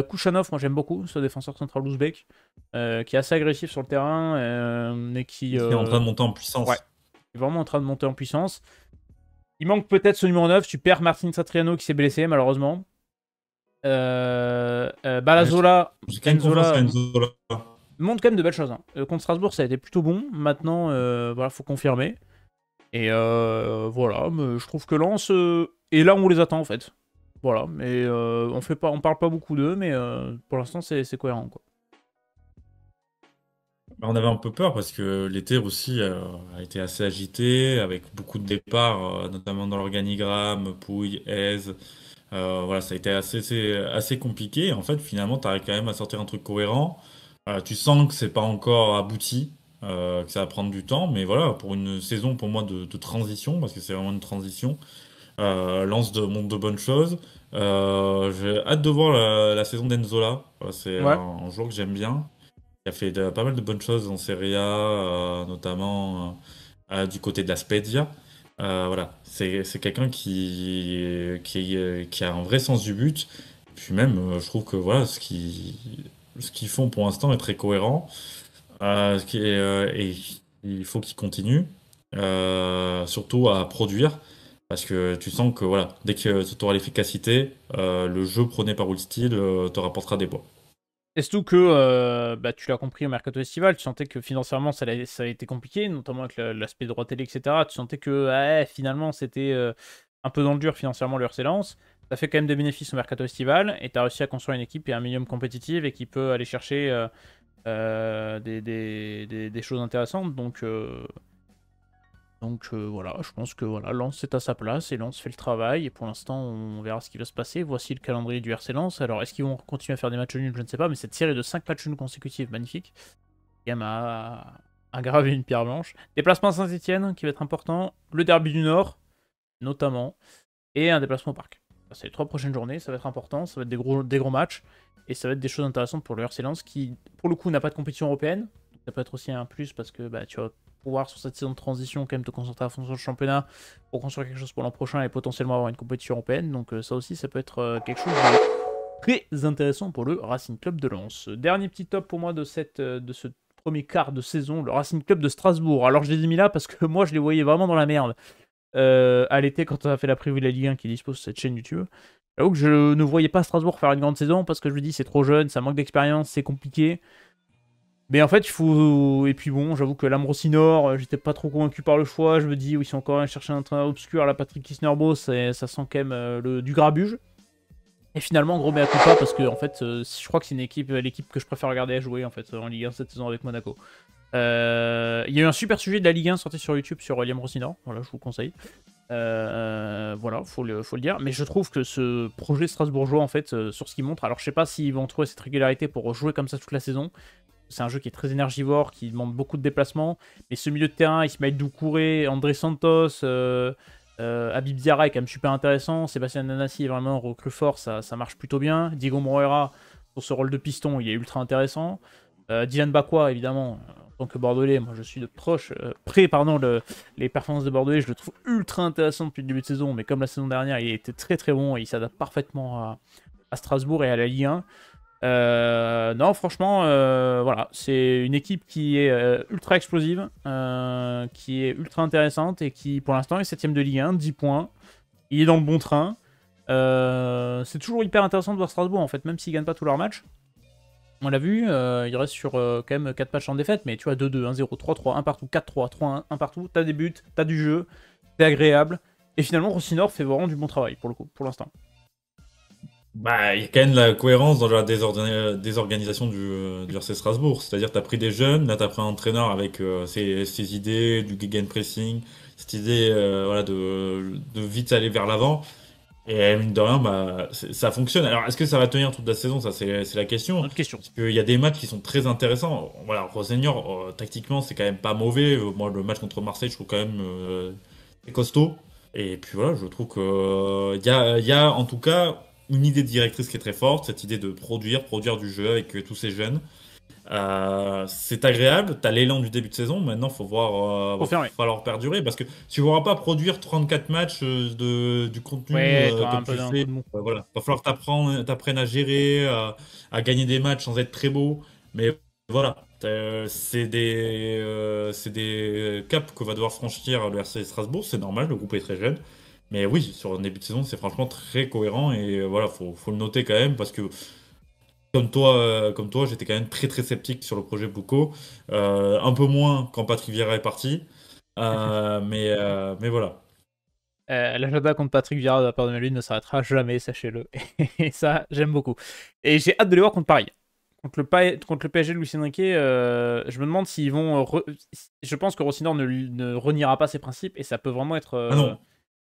Kouchanov, moi j'aime beaucoup, ce défenseur central ouzbek, qui est assez agressif sur le terrain et qui Il est en train de monter en ouais, puissance. est vraiment en train de monter en puissance. Il manque peut-être ce numéro 9, tu perds Martin Satriano qui s'est blessé malheureusement. Ouais, Balazola, j'ai quand même confiance à Enzola Enzo là. montre quand même de belles choses, hein. Contre Strasbourg ça a été plutôt bon, maintenant voilà, faut confirmer. Et voilà, mais je trouve que Lens est là où on les attend en fait. Voilà, mais on parle pas beaucoup d'eux, mais pour l'instant c'est cohérent quoi. Bah, on avait un peu peur parce que l'été aussi a été assez agité, avec beaucoup de départs, notamment dans l'organigramme, Pouille, Aise. Voilà, ça a été assez compliqué. En fait, finalement, tu arrives quand même à sortir un truc cohérent. Tu sens que c'est pas encore abouti, que ça va prendre du temps, mais voilà, pour une saison pour moi de transition, parce que c'est vraiment une transition, montre de bonnes choses. J'ai hâte de voir la saison d'Enzola. C'est Ouais. un joueur que j'aime bien. Il a fait pas mal de bonnes choses en Serie A, notamment du côté de la Spezia. Voilà, c'est quelqu'un qui a un vrai sens du but. Puis même, je trouve que voilà, ce qu'ils font pour l'instant est très cohérent. Et il faut qu'ils continuent, surtout à produire. Parce que tu sens que voilà, dès que tu auras l'efficacité, le jeu prôné par Will Steel te rapportera des points. Et surtout que, bah, tu l'as compris au mercato estival, tu sentais que financièrement ça a été compliqué, notamment avec l'aspect droit télé, etc. Tu sentais que finalement c'était un peu dans le dur financièrement le RC Lens. Ça fait quand même des bénéfices au mercato estival et tu as réussi à construire une équipe et un minimum compétitive et qui peut aller chercher des choses intéressantes. Donc voilà, je pense que voilà, Lens est à sa place et Lens fait le travail. Et pour l'instant, on verra ce qui va se passer. Voici le calendrier du RC Lens. Alors, est-ce qu'ils vont continuer à faire des matchs nuls? Je ne sais pas, mais cette série de 5 matchs nuls consécutifs, magnifique. Quand même à graver une pierre blanche. Déplacement à Saint-Etienne qui va être important. Le derby du Nord, notamment. Et un déplacement au parc. C'est les 3 prochaines journées, ça va être important. Ça va être des gros matchs. Et ça va être des choses intéressantes pour le RC Lens qui, pour le coup, n'a pas de compétition européenne. Ça peut être aussi un plus parce que bah, tu vas pouvoir sur cette saison de transition quand même te concentrer à fond sur le championnat pour construire quelque chose pour l'an prochain et potentiellement avoir une compétition européenne. Donc ça aussi, ça peut être quelque chose de très intéressant pour le Racing Club de Lens. Dernier petit top pour moi de ce premier quart de saison, le Racing Club de Strasbourg. Alors je les ai mis là parce que moi je les voyais vraiment dans la merde à l'été quand on a fait la preview de la Ligue 1 qui dispose sur cette chaîne YouTube. J'avoue que je ne voyais pas Strasbourg faire une grande saison parce que je me dis c'est trop jeune, ça manque d'expérience, c'est compliqué. Mais en fait, il faut. Et puis bon, j'avoue que Lamrosinor, j'étais pas trop convaincu par le choix. Je me dis, oui, ils sont encore allés chercher un entraîneur obscur, la Patrick Kisnerbo, ça sent quand même du grabuge. Et finalement, gros mea culpa parce que en fait, je crois que c'est l'équipe que je préfère regarder à jouer en fait en Ligue 1 cette saison avec Monaco. Il y a eu un super sujet de la Ligue 1 sorti sur YouTube sur Liam Rossinor, voilà, je vous le conseille. Voilà, faut le dire. Mais je trouve que ce projet strasbourgeois, en fait, sur ce qu'il montre, alors je sais pas s'ils vont trouver cette régularité pour jouer comme ça toute la saison. C'est un jeu qui est très énergivore, qui demande beaucoup de déplacements. Mais ce milieu de terrain, Ismaël Doucouré, André Santos, Habib Diarra est quand même super intéressant. Sébastien Nanassi est vraiment recrue fort, ça marche plutôt bien. Diego Moreira, pour ce rôle de piston, il est ultra intéressant. Dylan Bakwa, évidemment, en tant que Bordelais, moi je suis de près, les performances de Bordelais, je le trouve ultra intéressant depuis le début de saison, mais comme la saison dernière, il était très très bon et il s'adapte parfaitement à Strasbourg et à la Ligue 1. Non, franchement, voilà, c'est une équipe qui est ultra explosive, qui est ultra intéressante et qui, pour l'instant, est 7ème de Ligue 1, 10 points. Il est dans le bon train. C'est toujours hyper intéressant de voir Strasbourg, en fait, même s'ils gagnent pas tous leurs matchs. On l'a vu, il reste sur quand même 4 matchs en défaite, mais tu vois, 2-2, 1-0, 3-3, 1 partout, 4-3, 3-1, 1 partout. T'as des buts, t'as du jeu, c'est agréable. Et finalement, Rossinor fait vraiment du bon travail, pour le coup, pour l'instant. Bah, il y a quand même de la cohérence dans la désorganisation du RC Strasbourg. C'est-à-dire, tu as pris des jeunes, là, tu as pris un entraîneur avec ses idées, du gegenpressing, cette idée voilà, de vite aller vers l'avant. Et mine de rien, bah, ça fonctionne. Alors, est-ce que ça va tenir toute la saison? Ça, c'est la question. Autre question. Parce qu'il y a des matchs qui sont très intéressants. Voilà, Rosseignor, tactiquement, c'est quand même pas mauvais. Moi, le match contre Marseille, je trouve quand même très costaud. Et puis voilà, je trouve que il y a en tout cas une idée directrice qui est très forte, cette idée de produire du jeu avec tous ces jeunes. C'est agréable, t'as l'élan du début de saison, maintenant faut voir, va Confirmé. falloir perdurer parce que tu ne pourras pas produire 34 matchs du contenu Ouais, t'auras un comme tu peu le d'un coup fais. de mou. Voilà, va falloir que t'apprennes à gérer, à gagner des matchs sans être très beau, mais voilà, c'est des caps que va devoir franchir le RC Strasbourg, c'est normal, le groupe est très jeune. Mais oui, sur un début de saison, c'est franchement très cohérent et voilà, faut le noter quand même parce que comme toi, j'étais quand même très très sceptique sur le projet Bluco. Un peu moins quand Patrick Vieira est parti. Mais voilà. L'agenda contre Patrick Vieira de la part de Melun ne s'arrêtera jamais, sachez-le. Et ça, j'aime beaucoup. Et j'ai hâte de les voir contre Paris. Contre le PSG de Luis Enrique, je me demande s'ils vont... Je pense que Rossinor ne reniera pas ses principes et ça peut vraiment être... Ah non.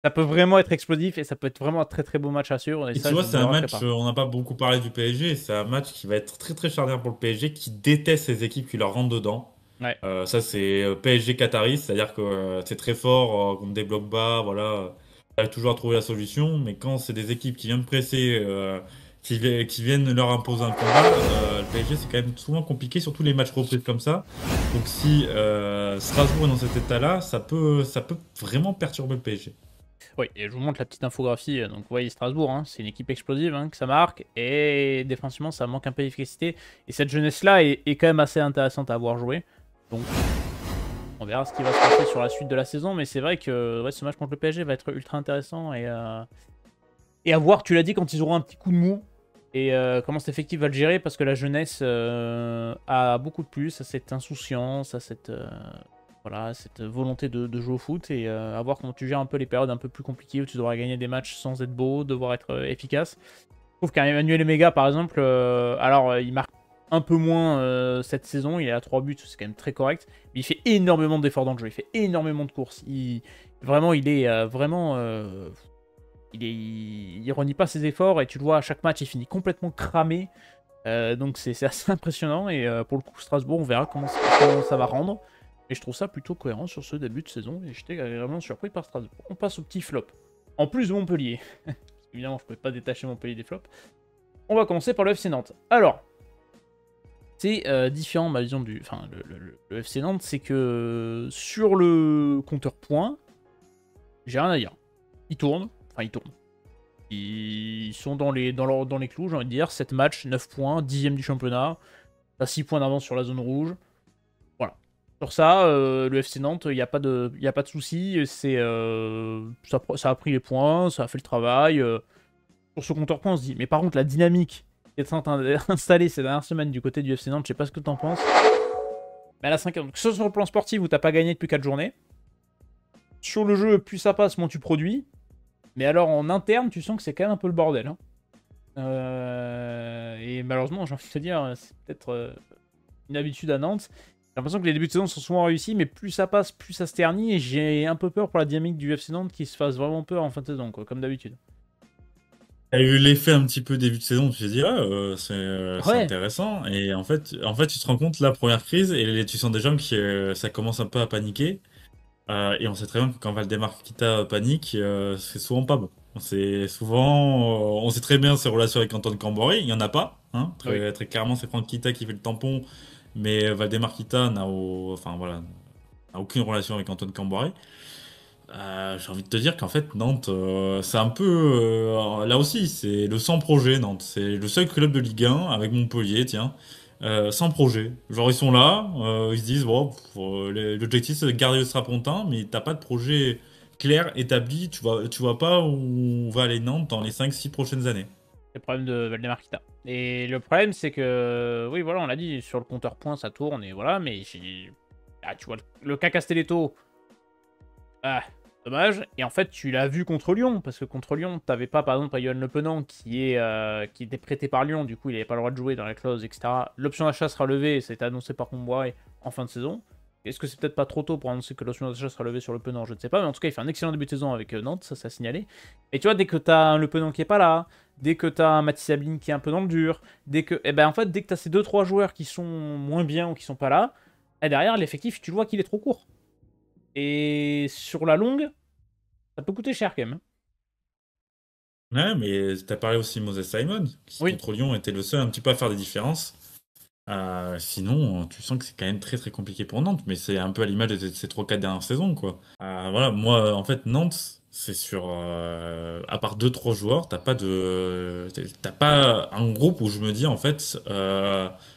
Ça peut vraiment être explosif et ça peut être vraiment un très très beau match à suivre. Et Et ça, tu vois, je c'est ne le un raterai match, pas. on n'a pas beaucoup parlé du PSG, c'est un match qui va être très très charnière pour le PSG, qui déteste ces équipes qui leur rentrent dedans. Ouais. Ça, c'est PSG Qataris, c'est-à-dire que c'est très fort contre des blocs bas, voilà. Ça arrive toujours à trouver la solution, mais quand c'est des équipes qui viennent presser, qui viennent leur imposer un combat, le PSG, c'est quand même souvent compliqué, surtout les matchs reprises comme ça. Donc si Strasbourg est dans cet état-là, ça peut vraiment perturber le PSG. Oui, et je vous montre la petite infographie. Donc, vous voyez Strasbourg, hein, c'est une équipe explosive, hein, que ça marque. Et défensivement, ça manque un peu d'efficacité. Et cette jeunesse-là est quand même assez intéressante à avoir joué. Donc, on verra ce qui va se passer sur la suite de la saison. Mais c'est vrai que ouais, ce match contre le PSG va être ultra intéressant. Et à voir, tu l'as dit, quand ils auront un petit coup de mou. Et comment cet effectif va le gérer. Parce que la jeunesse a beaucoup de plus. A cette insouciance, a cette... Voilà, cette volonté de jouer au foot et à voir comment tu gères un peu les périodes un peu plus compliquées où tu devras gagner des matchs sans être beau, devoir être efficace. Je trouve qu'Emmanuel Emega, par exemple, alors il marque un peu moins cette saison, il est à 3 buts, c'est quand même très correct, mais il fait énormément d'efforts dans le jeu, il fait énormément de courses. Vraiment, il est il renie pas ses efforts et tu le vois à chaque match, il finit complètement cramé. Donc c'est assez impressionnant et pour le coup, Strasbourg, on verra comment ça va rendre. Et je trouve ça plutôt cohérent sur ce début de saison. Et j'étais agréablement surpris par Strasbourg. On passe au petit flop. En plus de Montpellier. Parce qu'évidemment, je ne pouvais pas détacher Montpellier des flops. On va commencer par le FC Nantes. Alors, c'est différent, ma vision du... Enfin, le FC Nantes, c'est que sur le compteur points, j'ai rien à dire. Ils tournent. Enfin, ils tournent. Ils sont dans les clous, j'ai envie de dire. 7 matchs, 9 points, 10ème du championnat. T'as 6 points d'avance sur la zone rouge. Voilà. Sur ça, le FC Nantes, il n'y a pas de, souci. Ça a pris les points, ça a fait le travail. Sur ce compteur points, on se dit. Mais par contre, la dynamique qui est en train d'installer ces dernières semaines du côté du FC Nantes, je sais pas ce que tu en penses. Mais à la 5e, que ce soit sur le plan sportif où t'as pas gagné depuis 4 journées. Sur le jeu, plus ça passe, moins tu produis. Mais alors en interne, tu sens que c'est quand même un peu le bordel. Hein. Et malheureusement, j'ai envie de te dire, c'est peut-être une habitude à Nantes. J'ai l'impression que les débuts de saison sont souvent réussis, mais plus ça passe, plus ça se ternit. Et j'ai un peu peur pour la dynamique du FC Nantes qui se fasse vraiment peur en fin de saison, quoi, comme d'habitude. T'as eu l'effet un petit peu début de saison, tu te dis, ah, c'est Ouais, intéressant. Et en fait, tu te rends compte, la première crise, et tu sens déjà que ça commence un peu à paniquer. Et on sait très bien que quand Valdemar Kita panique, c'est souvent pas bon. On sait très bien ses relations avec Antoine Camboré, il y en a pas, hein. oui. Très clairement, c'est Franck Kita qui fait le tampon, mais Valdemar Kita enfin voilà, n'a aucune relation avec Antoine Camboré. J'ai envie de te dire qu'en fait Nantes, c'est un peu là aussi, c'est le sans projet. Nantes, c'est le seul club de Ligue 1 avec Montpellier, tiens, sans projet. Genre ils sont là, ils se disent bon, l'objectif c'est de garder le strapontin, mais t'as pas de projet clair établi. Tu vois pas où va aller Nantes dans les 5-6 prochaines années. C'est le problème de Valdemar Kita. Et le problème, c'est que, oui, voilà, on l'a dit, sur le compteur points, ça tourne, et voilà, mais ah, tu vois, le cas Castelletto, ah, dommage. Et en fait, tu l'as vu contre Lyon, parce que contre Lyon, t'avais pas, par exemple, Yoann Le Penant qui était prêté par Lyon, du coup, il n'avait pas le droit de jouer dans la clause, etc. L'option d'achat sera levée, ça a été annoncé par Comboiré en fin de saison. Est-ce que c'est peut-être pas trop tôt pour annoncer que l'option d'achat sera levée sur Le Penant? Je ne sais pas, mais en tout cas, il fait un excellent début de saison avec Nantes, ça a signalé. Et tu vois, dès que t'as un Le Penant qui est pas là, dès que t'as un Mathis Sabine qui est un peu dans le dur, en fait, dès que t'as ces 2-3 joueurs qui sont moins bien ou qui sont pas là, et derrière, l'effectif, tu le vois qu'il est trop court. Et sur la longue, ça peut coûter cher quand même. Ouais, mais t'as parlé aussi de Moses Simon, qui Oui. contre Lyon était le seul un petit peu à faire des différences. Sinon, tu sens que c'est quand même très très compliqué pour Nantes, mais c'est un peu à l'image de ces 3-4 dernières saisons, quoi. Voilà, moi, en fait, Nantes, c'est à part deux trois joueurs, t'as pas un groupe où je me dis, en fait,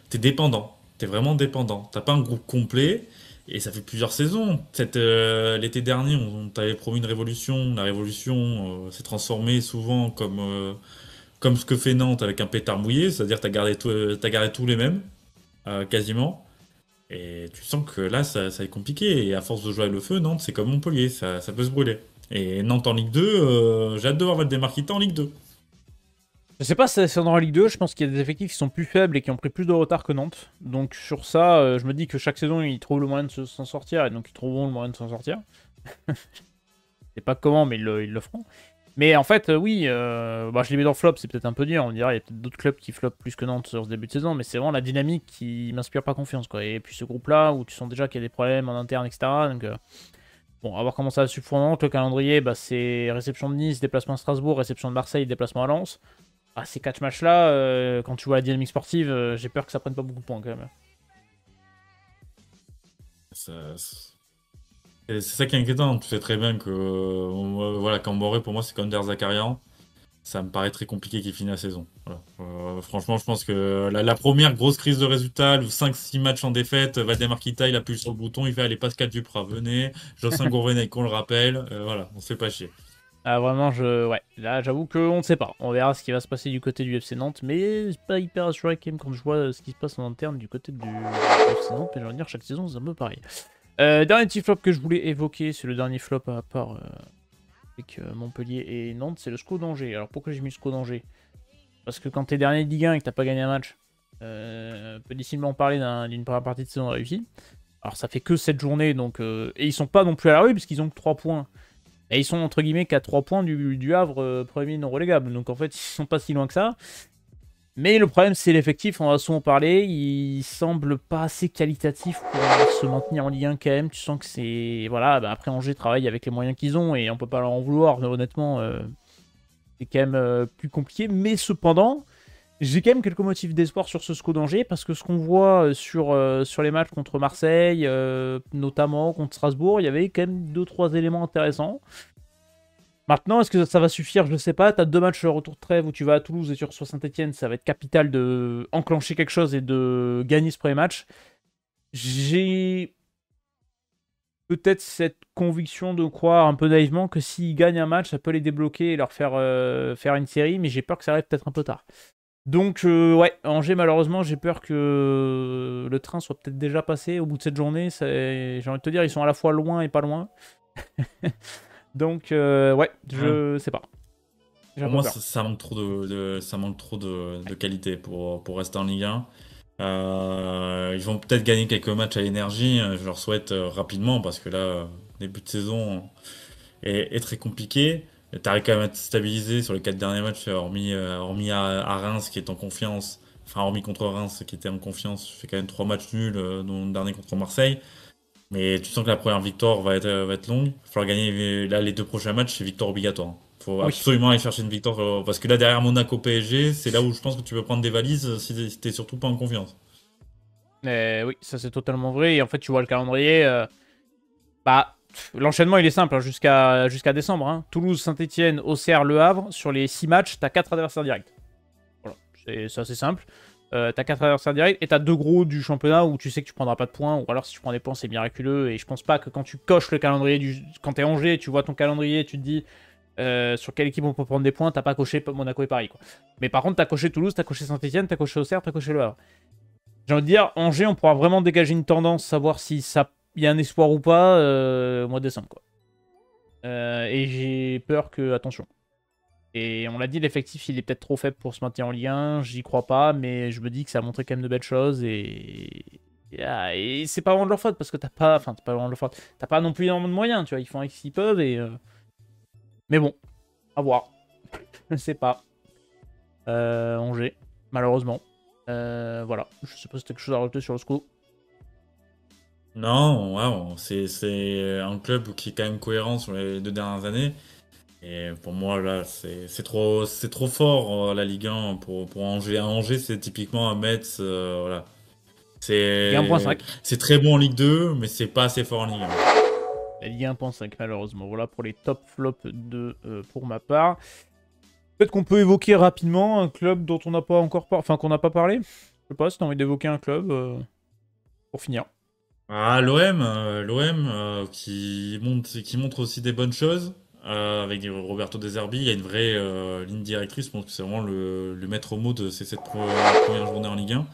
t'es dépendant. T'es vraiment dépendant. T'as pas un groupe complet, et ça fait plusieurs saisons. L'été dernier, on t'avait promis une révolution. La révolution s'est transformée souvent comme ce que fait Nantes avec un pétard mouillé, c'est-à-dire t'as gardé tous les mêmes quasiment. Et tu sens que là, ça va être compliqué. Et à force de jouer avec le feu, Nantes, c'est comme Montpellier, ça peut se brûler. Et Nantes en Ligue 2, j'ai hâte de voir Valdemar Kita en Ligue 2. Je sais pas si c'est dans la Ligue 2, je pense qu'il y a des effectifs qui sont plus faibles et qui ont pris plus de retard que Nantes. Donc sur ça, je me dis que chaque saison, ils trouvent le moyen de s'en sortir, et donc ils trouveront le moyen de s'en sortir. Je sais pas comment, mais ils le feront. Mais en fait, oui, je les mets dans flop, c'est peut-être un peu dur. On dirait il y a peut-être d'autres clubs qui flopent plus que Nantes sur ce début de saison, mais c'est vraiment la dynamique qui m'inspire pas confiance, quoi. Et puis ce groupe-là, où tu sens déjà qu'il y a des problèmes en interne, etc. Donc, bon, à voir comment ça va suivre pour Nantes. Le calendrier, c'est réception de Nice, déplacement à Strasbourg, réception de Marseille, déplacement à Lens. Ces 4 matchs-là, quand tu vois la dynamique sportive, j'ai peur que ça prenne pas beaucoup de points quand même. C'est ça qui est inquiétant. Tu sais très bien que voilà, Camboré, pour moi, c'est comme Der Zakarian. Ça me paraît très compliqué qu'il finisse la saison. Voilà. Franchement, je pense que la première grosse crise de résultats, ou 5-6 matchs en défaite, Valdemar Kita, il appuie sur le bouton, il fait allez, Pascal Duprat, venez, Jocelyn Gourvenec, qu'on le rappelle, voilà, on se fait pas chier. Ah, vraiment, ouais. Là, j'avoue qu'on ne sait pas. On verra ce qui va se passer du côté du FC Nantes, mais c'est pas hyper rassuré quand même quand je vois ce qui se passe en interne du côté du FC Nantes. Mais je veux dire, chaque saison, c'est un peu pareil. Dernier petit flop que je voulais évoquer, c'est le dernier flop à part avec Montpellier et Nantes, c'est le SCO d'Angers. Alors pourquoi j'ai mis le SCO d'Angers? Parce que quand t'es dernier de Ligue 1 et que t'as pas gagné un match, on peut difficilement parler d'une première partie de saison réussie. Alors ça fait que 7 journées, donc et ils sont pas non plus à la rue, puisqu'ils ont que 3 points. Et ils sont entre guillemets qu'à 3 points du Havre, premier non relégable. Donc en fait, ils sont pas si loin que ça. Mais le problème, c'est l'effectif, on va souvent parler. Il semble pas assez qualitatif pour se maintenir en Ligue 1 quand même. Tu sens que c'est. Voilà, après Angers travaille avec les moyens qu'ils ont et on peut pas leur en vouloir, mais honnêtement. C'est quand même plus compliqué. Mais cependant, j'ai quand même quelques motifs d'espoir sur ce SCO d'Angers parce que ce qu'on voit sur les matchs contre Marseille, notamment contre Strasbourg, il y avait quand même 2-3 éléments intéressants. Maintenant, est-ce que ça va suffire? Je ne sais pas. Tu as 2 matchs retour de trêve où tu vas à Toulouse et tu reçois Saint-Etienne. Ça va être capital de enclencher quelque chose et de gagner ce premier match. J'ai peut-être cette conviction de croire un peu naïvement que s'ils gagnent un match, ça peut les débloquer et leur faire une série, mais j'ai peur que ça arrive peut-être un peu tard. Donc, ouais, Angers, malheureusement, j'ai peur que le train soit peut-être déjà passé au bout de cette journée. J'ai envie de te dire, ils sont à la fois loin et pas loin. Donc, ouais, je sais pas. J'ai un Pour peu moi, peur. ça manque trop ça manque trop de qualité pour rester en Ligue 1. Ils vont peut-être gagner quelques matchs à l'énergie. Je leur souhaite rapidement parce que là, début de saison est très compliqué. T'arrives quand même à te stabiliser sur les 4 derniers matchs, hormis à Reims qui est en confiance. Enfin, hormis contre Reims qui était en confiance, tu fais quand même 3 matchs nuls, dont le dernier contre Marseille. Mais tu sens que la première victoire va être longue. Il va falloir gagner là, les 2 prochains matchs, c'est victoire obligatoire. Il faut Oui. absolument aller chercher une victoire. Parce que là, derrière Monaco PSG, c'est là où je pense que tu peux prendre des valises si t'es surtout pas en confiance. Mais oui, ça c'est totalement vrai. Et en fait, tu vois le calendrier. L'enchaînement il est simple hein, jusqu'à décembre. Hein. Toulouse, Saint-Etienne, Auxerre, Le Havre. Sur les 6 matchs, t'as 4 adversaires directs. Voilà, c'est assez simple. T'as 4 adversaires directs et t'as 2 gros du championnat où tu sais que tu prendras pas de points. Ou alors si tu prends des points, c'est miraculeux. Et je pense pas que quand tu coches le calendrier, quand t'es Angers, tu vois ton calendrier, tu te dis sur quelle équipe on peut prendre des points, t'as pas coché Monaco et Paris. Quoi. Mais par contre, t'as coché Toulouse, t'as coché Saint-Etienne, t'as coché Auxerre, t'as coché Le Havre. J'ai envie de dire, Angers, on pourra vraiment dégager une tendance, savoir si ça y a un espoir ou pas au mois de décembre. Quoi. Et j'ai peur que, attention. Et on l'a dit, l'effectif, il est peut-être trop faible pour se maintenir en Ligue 1. J'y crois pas, mais je me dis que ça a montré quand même de belles choses. Et c'est pas vraiment de leur faute, parce que t'as pas... Enfin, c'est pas vraiment de leur faute. T'as pas non plus énormément de moyens, tu vois. Ils font avec ce qu'ils peuvent, Mais bon, à voir. Je sais pas. Angers, malheureusement. Voilà. Je sais pas si t'as quelque chose à rajouter sur le SCO. Non, ouais, c'est un club qui est quand même cohérent sur les 2 dernières années. Et pour moi, là, c'est trop fort, la Ligue 1 pour Angers. Angers, c'est typiquement un Metz, voilà. Ligue 1.5. C'est très bon en Ligue 2, mais c'est pas assez fort en Ligue 1. La Ligue 1.5, malheureusement. Voilà pour les top flops pour ma part. Peut-être qu'on peut évoquer rapidement un club dont on n'a pas encore enfin qu'on n'a pas parlé. Je sais pas si t'as envie d'évoquer un club pour finir. Ah, l'OM qui montre aussi des bonnes choses. Avec Roberto De Zerbi, il y a une vraie ligne directrice. Je pense que c'est vraiment le maître mot de ces 7 premières journées en Ligue 1.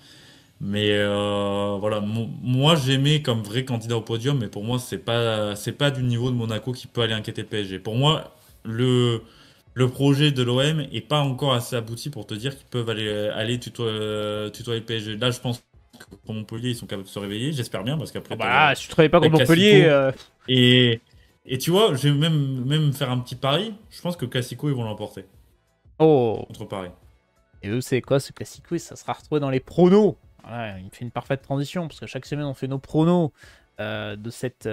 Mais voilà, moi j'aimais comme vrai candidat au podium, mais pour moi c'est pas du niveau de Monaco qui peut aller inquiéter le PSG. Pour moi, le projet de l'OM est pas encore assez abouti pour te dire qu'ils peuvent aller tutoyer le PSG. Là, je pense que pour Montpellier, ils sont capables de se réveiller. J'espère bien parce Ah qu'après bah, si tu travailles pas t'as contre Montpellier. Classico et et tu vois, je vais même faire un petit pari. Je pense que Classico ils vont l'emporter Oh. contre Paris. Et eux, c'est quoi ce classico? Ça sera retrouvé dans les pronos. Ouais, il me fait une parfaite transition parce que chaque semaine, on fait nos pronos de cette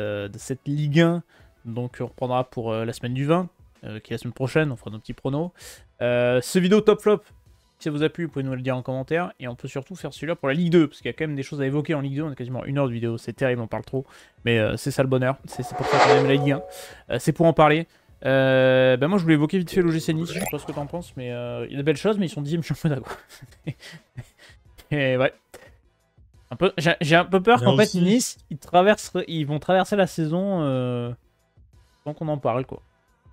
Ligue 1. Donc, on reprendra pour la semaine du 20, qui est la semaine prochaine. On fera nos petits pronos. Ce vidéo top flop, si ça vous a plu, vous pouvez nous le dire en commentaire. Et on peut surtout faire celui-là pour la Ligue 2 parce qu'il y a quand même des choses à évoquer en Ligue 2. On a quasiment 1 heure de vidéo. C'est terrible, on parle trop. Mais c'est ça le bonheur. C'est pour ça qu'on aime la Ligue 1. C'est pour en parler. Moi je voulais évoquer vite fait l'OGC Nice, je sais pas ce que t'en penses, mais il y a de belles choses, mais ils sont 10ème championnat quoi. Et ouais. J'ai un peu peur Là qu'en fait aussi. Nice, ils vont traverser la saison sans qu'on en parle quoi.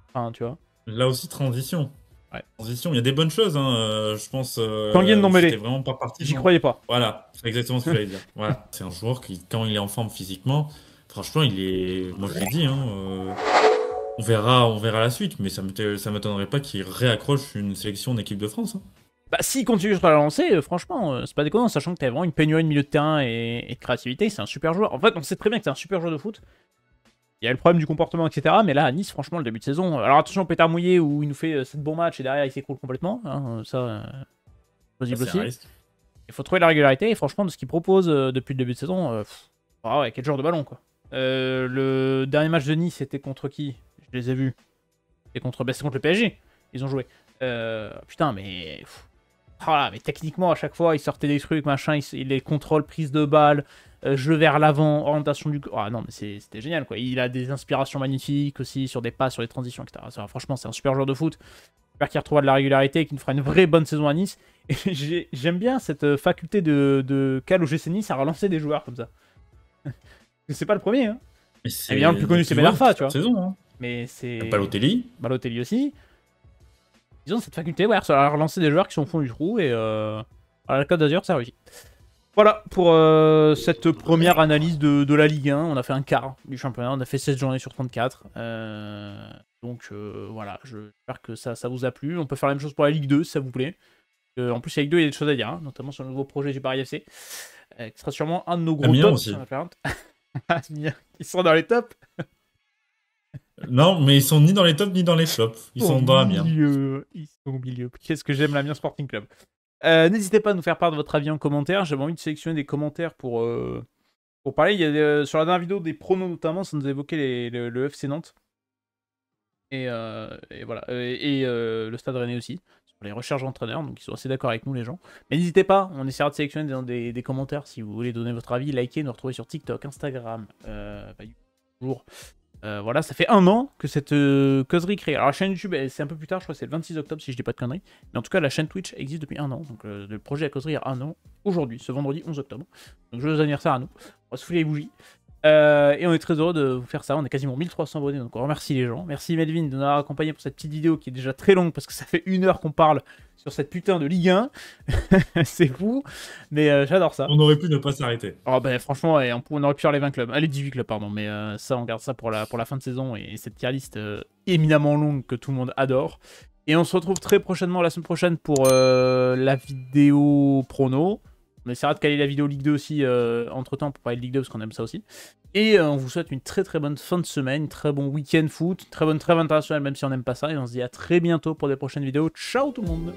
Enfin, tu vois. Là aussi, transition. Ouais. Transition, il y a des bonnes choses, hein. Je pense Tanguy j'étais Ndombele, vraiment pas parti. j'y croyais pas. Voilà, c'est exactement ce que j'allais dire. Voilà, c'est un joueur qui, quand il est en forme physiquement, franchement, il est. Moi, je l'ai dit, hein. On verra la suite, mais ça m'étonnerait pas qu'il réaccroche une sélection d'équipe de France, hein. Bah s'il continue sur la lancée, franchement, c'est pas déconnant, sachant que t'as vraiment une pénurie de milieu de terrain et de créativité, c'est un super joueur. En fait, on sait très bien que c'est un super joueur de foot. Il y a le problème du comportement, etc. Mais là, à Nice, franchement, le début de saison. Alors attention, pétard mouillé où il nous fait 7 bons matchs et derrière il s'écroule complètement. Hein, ça, possible C'est un aussi. risque. Il faut trouver la régularité et franchement, de ce qu'il propose depuis le début de saison, ah ouais, quel genre de ballon quoi. Le dernier match de Nice, c'était contre qui? Je les ai vus. C'était contre le PSG. Ils ont joué. Putain, mais. Ah, mais techniquement, à chaque fois, il sortait des trucs, machin, il les contrôle, prise de balle, jeu vers l'avant, orientation du... Ah non, mais c'était génial, quoi. Il a des inspirations magnifiques aussi, sur des passes, sur des transitions, etc. Franchement, c'est un super joueur de foot. J'espère qu'il retrouvera de la régularité et qu'il nous fera une vraie bonne saison à Nice. Et j'aime bien cette faculté de Cal au GC Nice à relancer des joueurs comme ça. C'est pas le premier, hein. Mais Évidemment, le plus connu, c'est Ben Arfa, tu vois. Saison, hein. Mais c'est... Balotelli. Balotelli aussi. Ils ont cette faculté, ouais, à relancer des joueurs qui sont au fond du trou, et la Côte d'Azur, ça réussit. Voilà pour cette première analyse de la Ligue 1. On a fait un quart du championnat, on a fait 16 journées sur 34. Donc voilà, j'espère que ça vous a plu. On peut faire la même chose pour la Ligue 2 si ça vous plaît. En plus, la Ligue 2, il y a des choses à dire, hein, notamment sur le nouveau projet du Paris FC, qui sera sûrement un de nos gros tops. Aussi. Ils sont dans les tops. Non, mais ils sont ni dans les tops ni dans les flops. Ils sont dans la mienne. Ils sont au milieu. Qu'est-ce que j'aime l'Amiens Sporting Club. N'hésitez pas à nous faire part de votre avis en commentaire. J'avais envie de sélectionner des commentaires pour parler. Il y a sur la dernière vidéo des pronos notamment, ça nous a évoqué le FC Nantes. Et voilà. Et le Stade Rennais aussi. Sur les recherches d'entraîneurs. Donc ils sont assez d'accord avec nous les gens. Mais n'hésitez pas, on essaiera de sélectionner dans des commentaires si vous voulez donner votre avis. Likez, nous retrouver sur TikTok, Instagram, toujours. Voilà, ça fait 1 an que cette causerie créée. Alors la chaîne YouTube, c'est un peu plus tard, je crois que c'est le 26 octobre si je dis pas de conneries. Mais en tout cas, la chaîne Twitch existe depuis 1 an. Donc le projet à causerie a 1 an aujourd'hui, ce vendredi 11 octobre. Donc joyeux anniversaire à nous. On va souffler les bougies. Et on est très heureux de vous faire ça. On est quasiment 1300 abonnés, donc on remercie les gens. Merci Melvin de nous avoir accompagné pour cette petite vidéo qui est déjà très longue parce que ça fait 1 heure qu'on parle sur cette putain de Ligue 1. C'est fou, mais j'adore ça. On aurait pu ne pas s'arrêter. Oh, bah, franchement, on aurait pu faire les 20 clubs. Les 18 clubs, pardon. Mais ça, on garde ça pour la fin de saison et cette tier list éminemment longue que tout le monde adore. Et on se retrouve très prochainement, la semaine prochaine, pour la vidéo prono. On essaiera de caler la vidéo Ligue 2 aussi entre-temps pour parler de Ligue 2 parce qu'on aime ça aussi. Et on vous souhaite une très très bonne fin de semaine, très bon week-end foot, très bonne trêve internationale même si on n'aime pas ça. Et on se dit à très bientôt pour des prochaines vidéos. Ciao tout le monde!